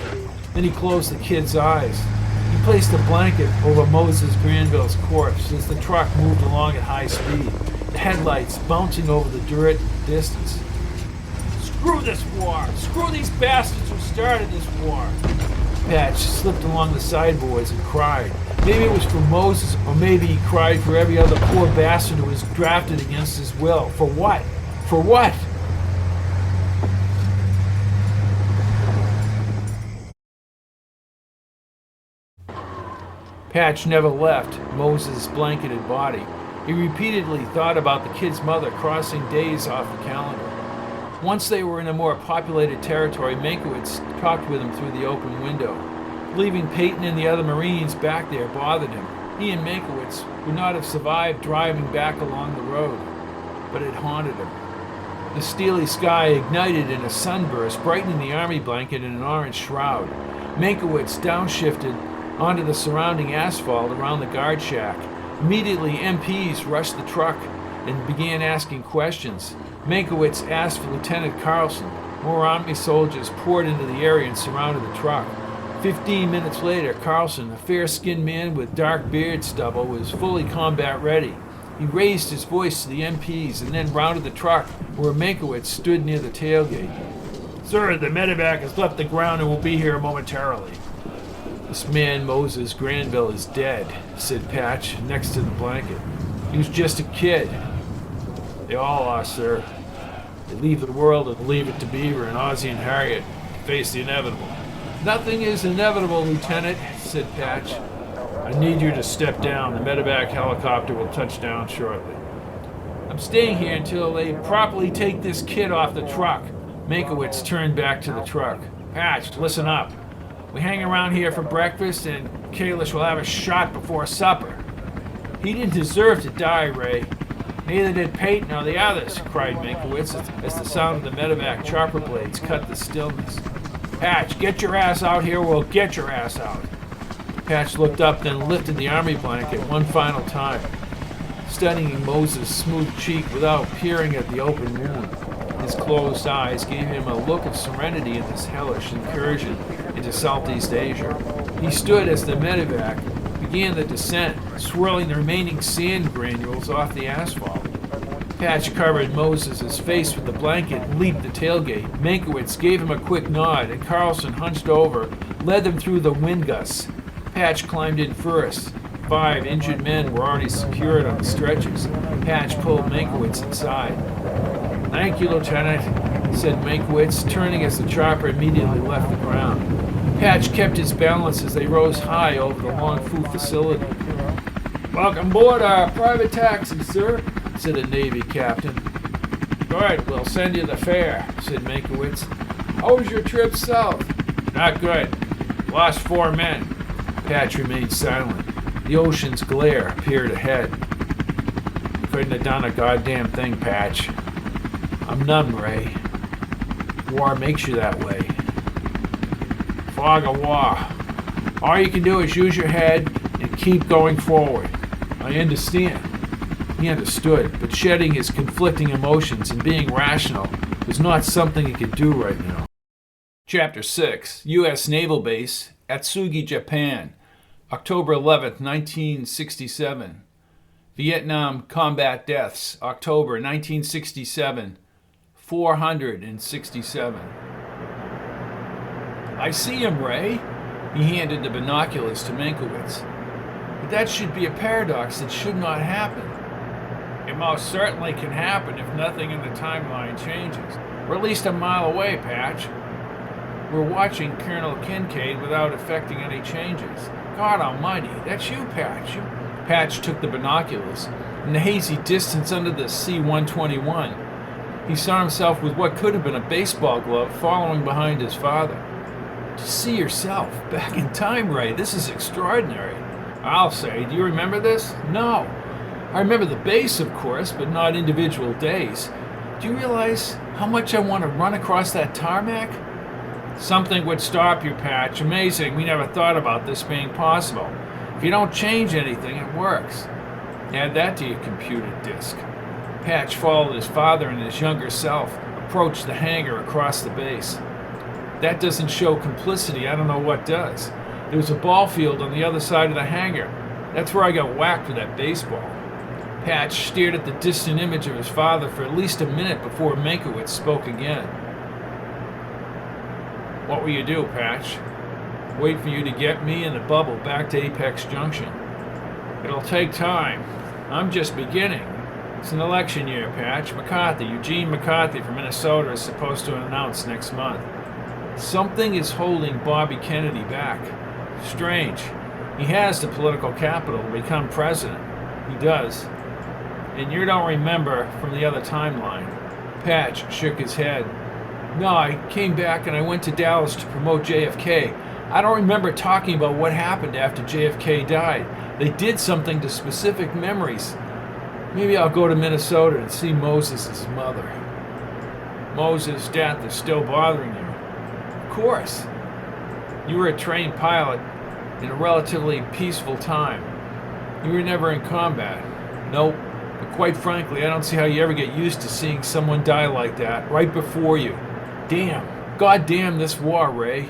Then he closed the kid's eyes. He placed a blanket over Moses Granville's corpse as the truck moved along at high speed, the headlights bouncing over the dirt in the distance. Screw this war! Screw these bastards who started this war! Patch slipped along the sideboards and cried. Maybe it was for Moses, or maybe he cried for every other poor bastard who was drafted against his will. For what? For what? Patch never left Moses' blanketed body. He repeatedly thought about the kid's mother crossing days off the calendar. Once they were in a more populated territory, Meinkewitz talked with him through the open window. Leaving Peyton and the other Marines back there bothered him. He and Meinkewitz would not have survived driving back along the road, but it haunted him. The steely sky ignited in a sunburst, brightening the army blanket in an orange shroud. Meinkewitz downshifted onto the surrounding asphalt around the guard shack. Immediately, MPs rushed the truck and began asking questions. Meinkewitz asked for Lieutenant Carlson. More army soldiers poured into the area and surrounded the truck. 15 minutes later, Carlson, a fair-skinned man with dark beard stubble, was fully combat ready. He raised his voice to the MPs and then rounded the truck where Meinkewitz stood near the tailgate. Sir, the medevac has left the ground and will be here momentarily. This man, Moses Granville, is dead, said Patch, next to the blanket. He was just a kid. They all are, sir. They leave the world and leave it to Beaver and Ozzie and Harriet to face the inevitable. Nothing is inevitable, Lieutenant, said Patch. I need you to step down. The medevac helicopter will touch down shortly. I'm staying here until they properly take this kid off the truck. Meinkewitz turned back to the truck. Patch, listen up. We hang around here for breakfast, and Kalish will have a shot before supper. He didn't deserve to die, Ray. Neither did Peyton or the others, cried Meinkewitz as the sound of the medevac chopper blades cut the stillness. Patch, get your ass out here, we'll get your ass out. Patch looked up, then lifted the army blanket one final time, studying Moses' smooth cheek without peering at the open wound. His closed eyes gave him a look of serenity in this hellish incursion into Southeast Asia. He stood as the medevac began the descent, swirling the remaining sand granules off the asphalt. Patch covered Moses' face with the blanket and leaped the tailgate. Meinkewitz gave him a quick nod, and Carlson hunched over, led them through the wind gusts. Patch climbed in first. 5 injured men were already secured on the stretchers. Patch pulled Meinkewitz inside. Thank you, Lieutenant, said Meinkewitz, turning as the chopper immediately left the ground. Patch kept his balance as they rose high over the Long Fu facility. Welcome aboard our private taxi, sir, said a Navy captain. Good, we'll send you the fare, said Meinkewitz. How was your trip south? Not good. Lost 4 men. Patch remained silent. The ocean's glare appeared ahead. Couldn't have done a goddamn thing, Patch. I'm numb, Ray. War makes you that way. Fog of war. All you can do is use your head and keep going forward. I understand. He understood, but shedding his conflicting emotions and being rational was not something he could do right now. Chapter 6, U.S. Naval Base, Atsugi, Japan, October 11th, 1967. Vietnam combat deaths, October 1967, 467. I see him, Ray. He handed the binoculars to Meinkewitz. But that should be a paradox that should not happen. It most certainly can happen if nothing in the timeline changes. We're at least a mile away, Patch. We're watching Colonel Kincaid without affecting any changes. God almighty, that's you, Patch. Patch took the binoculars. In the hazy distance under the C-121, he saw himself with what could have been a baseball glove following behind his father. To see yourself back in time, Ray, this is extraordinary. I'll say, do you remember this? No. I remember the base, of course, but not individual days. Do you realize how much I want to run across that tarmac? Something would stop you, Patch. Amazing, we never thought about this being possible. If you don't change anything, it works. Add that to your computer disk. Patch followed his father and his younger self approach the hangar across the base. That doesn't show complicity, I don't know what does. There was a ball field on the other side of the hangar. That's where I got whacked with that baseball. Patch stared at the distant image of his father for at least a minute before Meinkewitz spoke again. What will you do, Patch? Wait for you to get me and the bubble back to Apex Junction. It'll take time. I'm just beginning. It's an election year, Patch. Eugene McCarthy from Minnesota is supposed to announce next month. Something is holding Bobby Kennedy back. Strange. He has the political capital to become president. He does. And you don't remember from the other timeline. Patch shook his head. No, I came back and I went to Dallas to promote JFK. I don't remember talking about what happened after JFK died. They did something to specific memories. Maybe I'll go to Minnesota and see Moses' mother. Moses' death is still bothering you. Of course. You were a trained pilot in a relatively peaceful time. You were never in combat. Nope. But quite frankly, I don't see how you ever get used to seeing someone die like that right before you. Damn. God damn this war, Ray.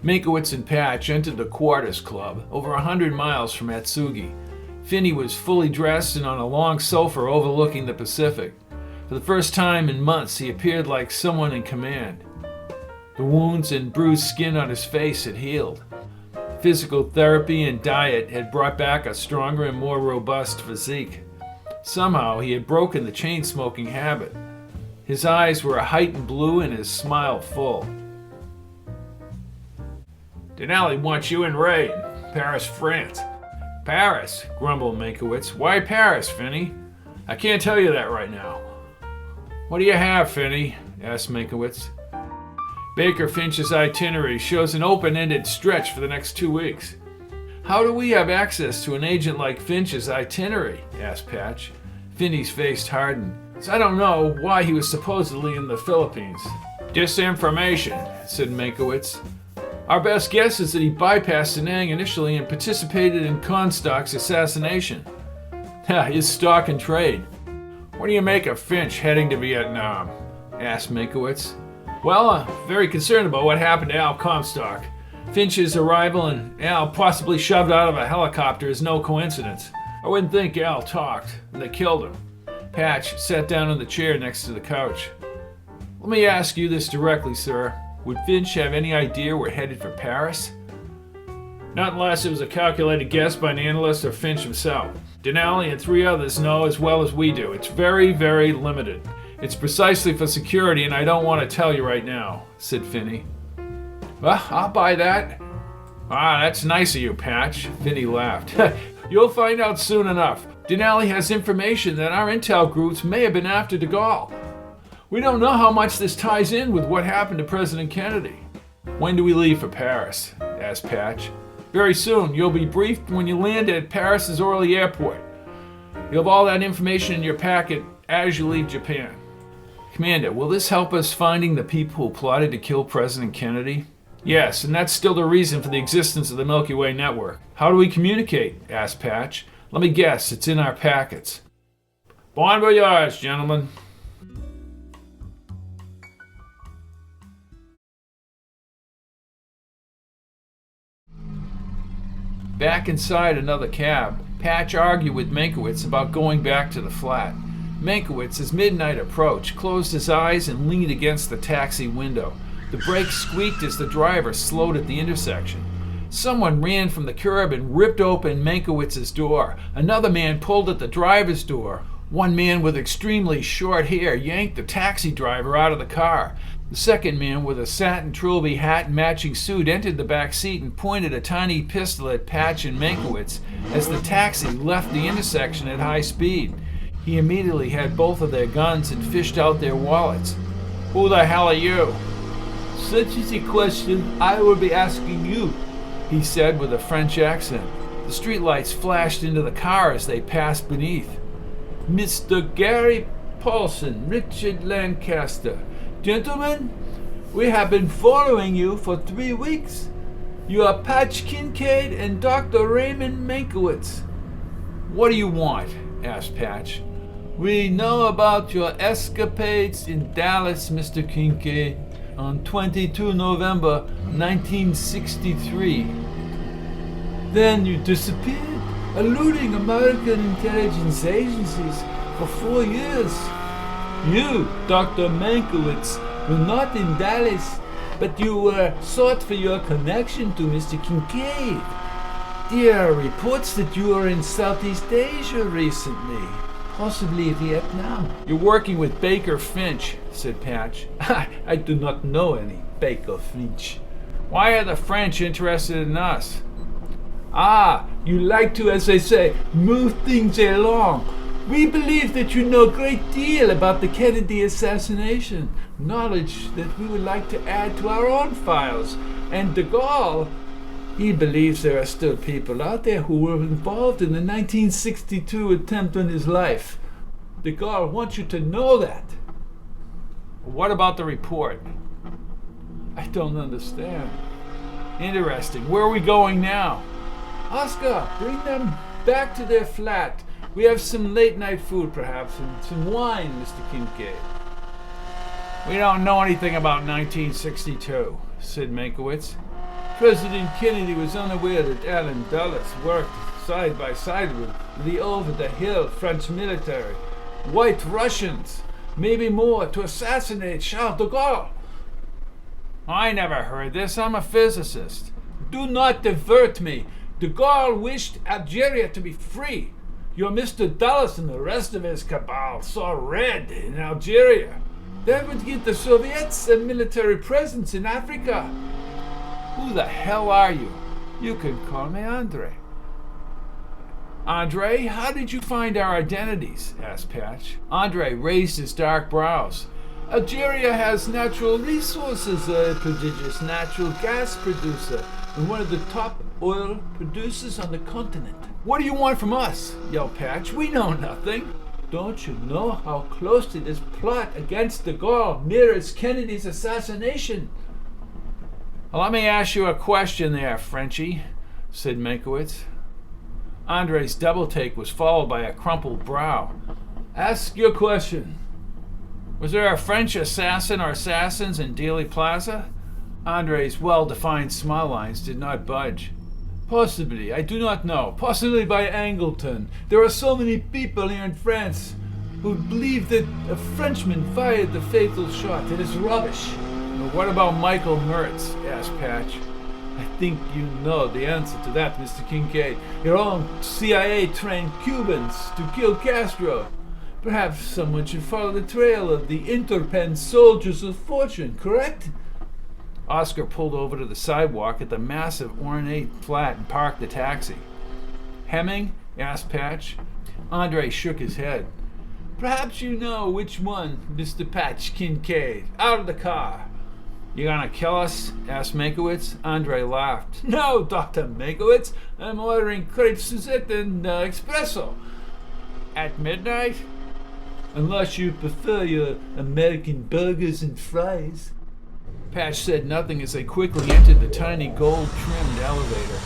Meinkewitz and Patch entered the Quarters Club, over 100 miles from Atsugi. Phinney was fully dressed and on a long sofa overlooking the Pacific. For the first time in months, he appeared like someone in command. The wounds and bruised skin on his face had healed. Physical therapy and diet had brought back a stronger and more robust physique. Somehow, he had broken the chain-smoking habit. His eyes were a heightened blue and his smile full. Denali wants you and Ray in Paris, France. Paris, grumbled Meinkewitz. Why Paris, Phinney? I can't tell you that right now. What do you have, Phinney? Asked Meinkewitz. Baker Finch's itinerary shows an open-ended stretch for the next 2 weeks. How do we have access to an agent like Finch's itinerary? Asked Patch. Phinney's face hardened. I don't know why he was supposedly in the Philippines. Disinformation, said Meinkewitz. Our best guess is that he bypassed Da Nang initially and participated in Comstock's assassination. His stock and trade. What do you make of Finch heading to Vietnam? Asked Meinkewitz. Well, I'm very concerned about what happened to Al Comstock. Finch's arrival and Al possibly shoved out of a helicopter is no coincidence. I wouldn't think Al talked, and they killed him. Patch sat down in the chair next to the couch. Let me ask you this directly, sir. Would Finch have any idea we're headed for Paris? Not unless it was a calculated guess by an analyst or Finch himself. Denali and 3 others know as well as we do. It's very, very limited. It's precisely for security, and I don't want to tell you right now, said Phinney. Well, I'll buy that. That's nice of you, Patch. Phinney laughed. You'll find out soon enough. Denali has information that our intel groups may have been after de Gaulle. We don't know how much this ties in with what happened to President Kennedy. When do we leave for Paris? Asked Patch. Very soon. You'll be briefed when you land at Paris's Orly Airport. You'll have all that information in your packet as you leave Japan. Commander, will this help us finding the people who plotted to kill President Kennedy? Yes, and that's still the reason for the existence of the Milky Way network. How do we communicate? Asked Patch. Let me guess, it's in our packets. Bon voyage, gentlemen. Back inside another cab, Patch argued with Meinkewitz about going back to the flat. Meinkewitz, as midnight approached, closed his eyes and leaned against the taxi window. The brakes squeaked as the driver slowed at the intersection. Someone ran from the curb and ripped open Meynkewitz's door. Another man pulled at the driver's door. One man with extremely short hair yanked the taxi driver out of the car. The second man with a satin trilby hat and matching suit entered the back seat and pointed a tiny pistol at Patch and Meinkewitz as the taxi left the intersection at high speed. He immediately had both of their guns and fished out their wallets. Who the hell are you? Such is a question I will be asking you, he said with a French accent. The streetlights flashed into the car as they passed beneath. Mr. Gary Paulson, Richard Lancaster. Gentlemen, we have been following you for 3 weeks. You are Patch Kincaid and Dr. Raymond Meinkewitz. What do you want? Asked Patch. We know about your escapades in Dallas, Mr. Kincaid, on 22 November 1963. Then you disappeared, eluding American intelligence agencies for 4 years. You, Dr. Meinkewitz, were not in Dallas, but you were sought for your connection to Mr. Kincaid. There are reports that you were in Southeast Asia recently, possibly Vietnam. You're working with Baker Finch, said Patch. I do not know any Baker Finch. Why are the French interested in us? You like to, as they say, move things along. We believe that you know a great deal about the Kennedy assassination, knowledge that we would like to add to our own files. And de Gaulle, he believes there are still people out there who were involved in the 1962 attempt on his life. De Gaulle wants you to know that. What about the report? I don't understand. Interesting. Where are we going now? Oscar, bring them back to their flat. We have some late-night food, perhaps, and some wine, Mr. Kincaid. We don't know anything about 1962, said Meinkewitz. President Kennedy was unaware that Allen Dulles worked side by side with the over-the-hill French military, White Russians, maybe more, to assassinate Charles de Gaulle. I never heard this. I'm a physicist. Do not divert me. De Gaulle wished Algeria to be free. Your Mr. Dulles and the rest of his cabal saw red in Algeria. That would give the Soviets a military presence in Africa. Who the hell are you? You can call me Andre. Andre, how did you find our identities? Asked Patch. Andre raised his dark brows. Algeria has natural resources, a prodigious natural gas producer, and one of the top oil producers on the continent. What do you want from us? Yelled Patch. We know nothing. Don't you know how close to this plot against de Gaulle mirrors Kennedy's assassination? Well, let me ask you a question there, Frenchie, said Meinkewitz. Andre's double take was followed by a crumpled brow. Ask your question. Was there a French assassin or assassins in Dealey Plaza? Andre's well-defined smile lines did not budge. Possibly, I do not know. Possibly by Angleton. There are so many people here in France who believe that a Frenchman fired the fatal shot. It is rubbish. Well, what about Michael Mertz? Asked Patch. I think you know the answer to that, Mr. Kincaid. Your own CIA trained Cubans to kill Castro. Perhaps someone should follow the trail of the Interpen soldiers of fortune, correct? Oscar pulled over to the sidewalk at the massive ornate flat and parked the taxi. Hemming? Asked Patch. Andre shook his head. Perhaps you know which one, Mr. Patch Kincaid. Out of the car. You gonna kill us? Asked Meinkewitz. Andre laughed. No, Dr. Meinkewitz. I'm ordering crepe Suzette and espresso. At midnight? Unless you prefer your American burgers and fries. Patch said nothing as they quickly entered the tiny gold-trimmed elevator.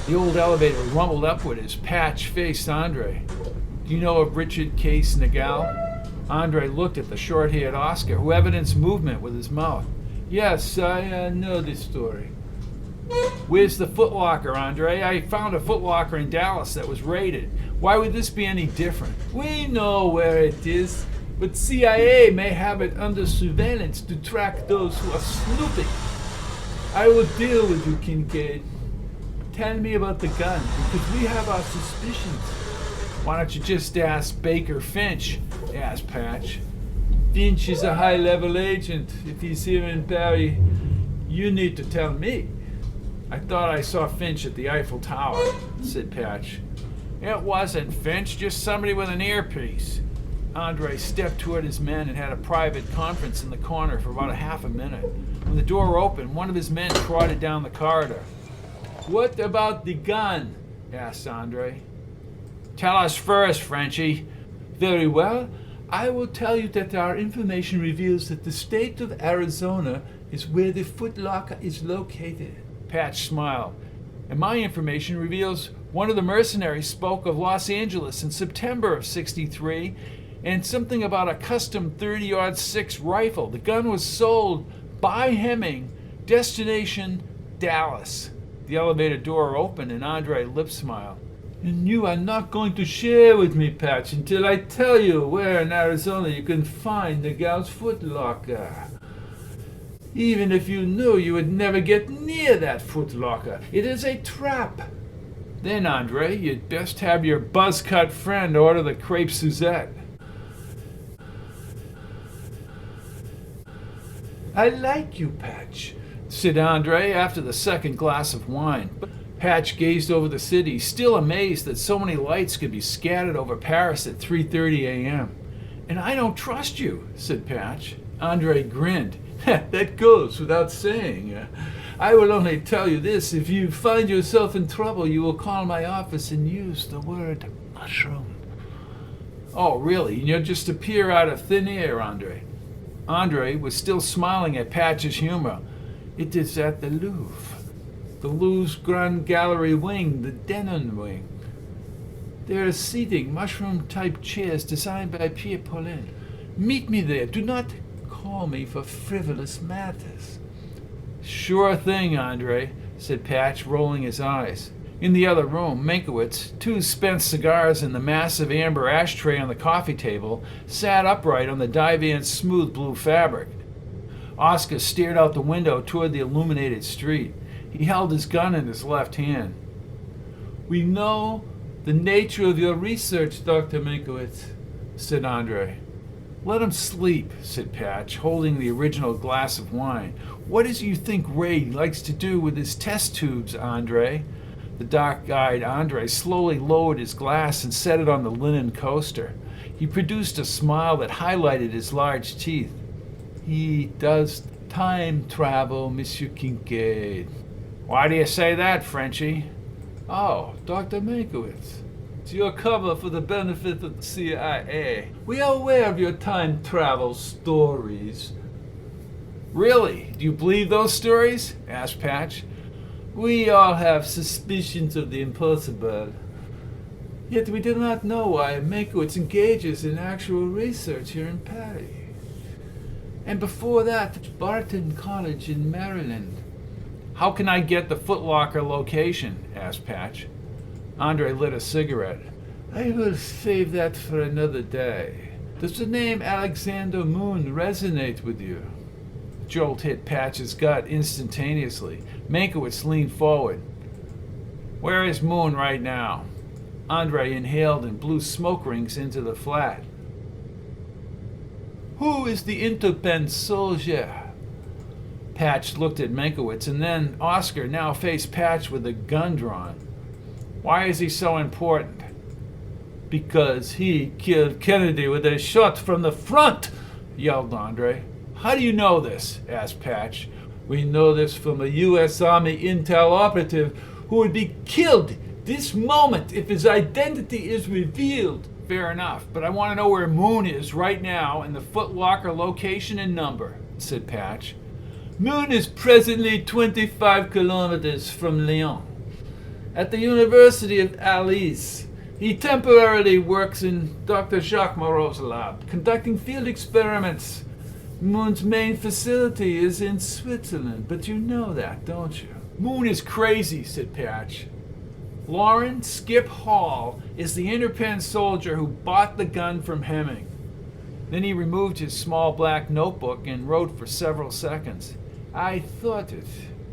The old elevator rumbled upward as Patch faced Andre. Do you know of Richard Case Nagel? Andre looked at the short-haired Oscar, who evidenced movement with his mouth. Yes, I know this story. Where's the footlocker, Andre? I found a footlocker in Dallas that was raided. Why would this be any different? We know where it is, but CIA may have it under surveillance to track those who are snooping. I will deal with you, Kincaid. Tell me about the gun, because we have our suspicions. Why don't you just ask Baker Finch? Asked Patch. Finch is a high-level agent. If he's here in Paris, you need to tell me. I thought I saw Finch at the Eiffel Tower, said Patch. It wasn't Finch, just somebody with an earpiece. Andre stepped toward his men and had a private conference in the corner for about a half a minute. When the door opened, one of his men trotted down the corridor. What about the gun? Asked Andre. Tell us first, Frenchie. Very well. I will tell you that our information reveals that the state of Arizona is where the footlocker is located. Patch smiled. And my information reveals one of the mercenaries spoke of Los Angeles in September of '63 and something about a custom 30-06 rifle. The gun was sold by Hemming, destination Dallas. The elevator door opened and Andre lip smiled. And you are not going to share with me, Patch, until I tell you where in Arizona you can find the gal's footlocker. Even if you knew, you would never get near that footlocker. It is a trap. Then, Andre, you'd best have your buzz-cut friend order the crepe Suzette. I like you, Patch, said Andre after the second glass of wine. Patch gazed over the city, still amazed that so many lights could be scattered over Paris at 3:30 a.m. And I don't trust you, said Patch. Andre grinned. That goes without saying. I will only tell you this. If you find yourself in trouble, you will call my office and use the word mushroom. Oh, really? And you'll just appear out of thin air, Andre. Andre was still smiling at Patch's humor. It is at the Louvre. The Louvre's Grand Gallery wing, the Denon wing. There are seating, mushroom-type chairs designed by Pierre Paulin. Meet me there. Do not call me for frivolous matters. Sure thing, Andre, said Patch, rolling his eyes. In the other room, Meinkewitz, two spent cigars in the massive amber ashtray on the coffee table, sat upright on the divan's smooth blue fabric. Oscar stared out the window toward the illuminated street. He held his gun in his left hand. We know the nature of your research, Dr. Meinkewitz, said Andre. Let him sleep, said Patch, holding the original glass of wine. What is it you think Ray likes to do with his test tubes, Andre? The dark-eyed Andre slowly lowered his glass and set it on the linen coaster. He produced a smile that highlighted his large teeth. He does time travel, Monsieur Kincaid. Why do you say that, Frenchie? Oh, Dr. Meinkewitz. It's your cover for the benefit of the CIA. We are aware of your time travel stories. Really? Do you believe those stories? Asked Patch. We all have suspicions of the impossible. Yet we do not know why Meinkewitz engages in actual research here in Paris. And before that, Barton College in Maryland. How can I get the footlocker location? Asked Patch. Andre lit a cigarette. I will save that for another day. Does the name Alexander Moon resonate with you? Jolt hit Patch's gut instantaneously. Meinkewitz leaned forward. Where is Moon right now? Andre inhaled and blew smoke rings into the flat. Who is the interpen soldier? Patch looked at Meinkewitz, and then Oscar now faced Patch with a gun drawn. Why is he so important? Because he killed Kennedy with a shot from the front, yelled Andre. How do you know this? Asked Patch. We know this from a U.S. Army intel operative who would be killed this moment if his identity is revealed. Fair enough, but I want to know where Moon is right now and the footlocker location and number, said Patch. Moon is presently 25 kilometers from Lyon. At the University of Alice, he temporarily works in Dr. Jacques Moreau's lab, conducting field experiments. Moon's main facility is in Switzerland, but you know that, don't you? Moon is crazy, said Patch. Lauren Skip Hall is the Interpen soldier who bought the gun from Hemming. Then he removed his small black notebook and wrote for several seconds. I thought it.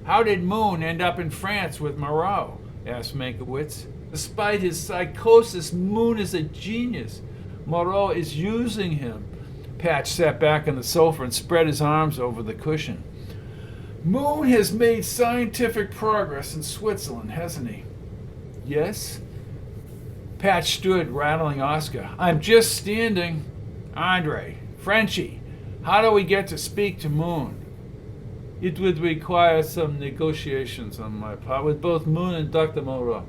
How did Moon end up in France with Moreau? Asked Meinkewitz. Despite his psychosis, Moon is a genius. Moreau is using him. Patch sat back on the sofa and spread his arms over the cushion. Moon has made scientific progress in Switzerland, hasn't he? Yes? Patch stood, rattling Oscar. I'm just standing. Andre, Frenchie, how do we get to speak to Moon? It would require some negotiations on my part with both Moon and Dr. Moreau.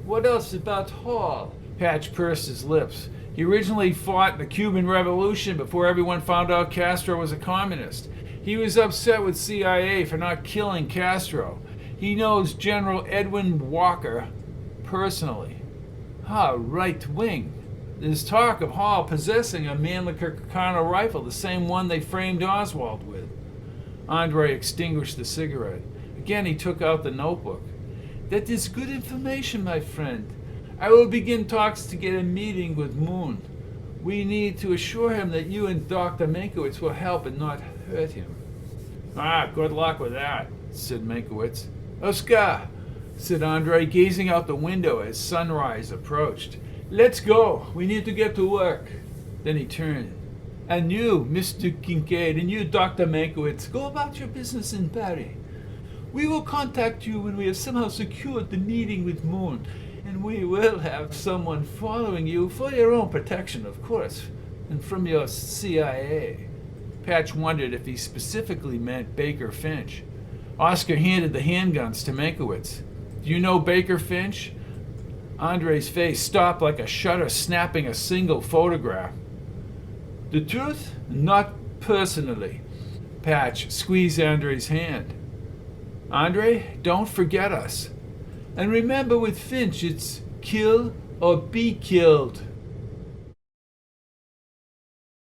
What else about Hall? Patch pursed his lips. He originally fought the Cuban Revolution before everyone found out Castro was a communist. He was upset with CIA for not killing Castro. He knows General Edwin Walker personally. Right wing. There's talk of Hall possessing a Mannlicher Carno rifle, the same one they framed Oswald with. Andre extinguished the cigarette. Again he took out the notebook. That is good information, my friend. I will begin talks to get a meeting with Moon. We need to assure him that you and Dr. Meinkewitz will help and not hurt him. Good luck with that, said Meinkewitz. Oscar, said Andre, gazing out the window as sunrise approached. Let's go. We need to get to work. Then he turned. And you, Mr. Kincaid, and you, Dr. Meinkewitz, go about your business in Paris. We will contact you when we have somehow secured the meeting with Moon, and we will have someone following you for your own protection, of course, and from your CIA. Patch wondered if he specifically meant Baker Finch. Oscar handed the handguns to Meinkewitz. Do you know Baker Finch? Andre's face stopped like a shutter snapping a single photograph. The truth? Not personally. Patch squeezed Andre's hand. Andre, don't forget us. And remember with Finch, it's kill or be killed.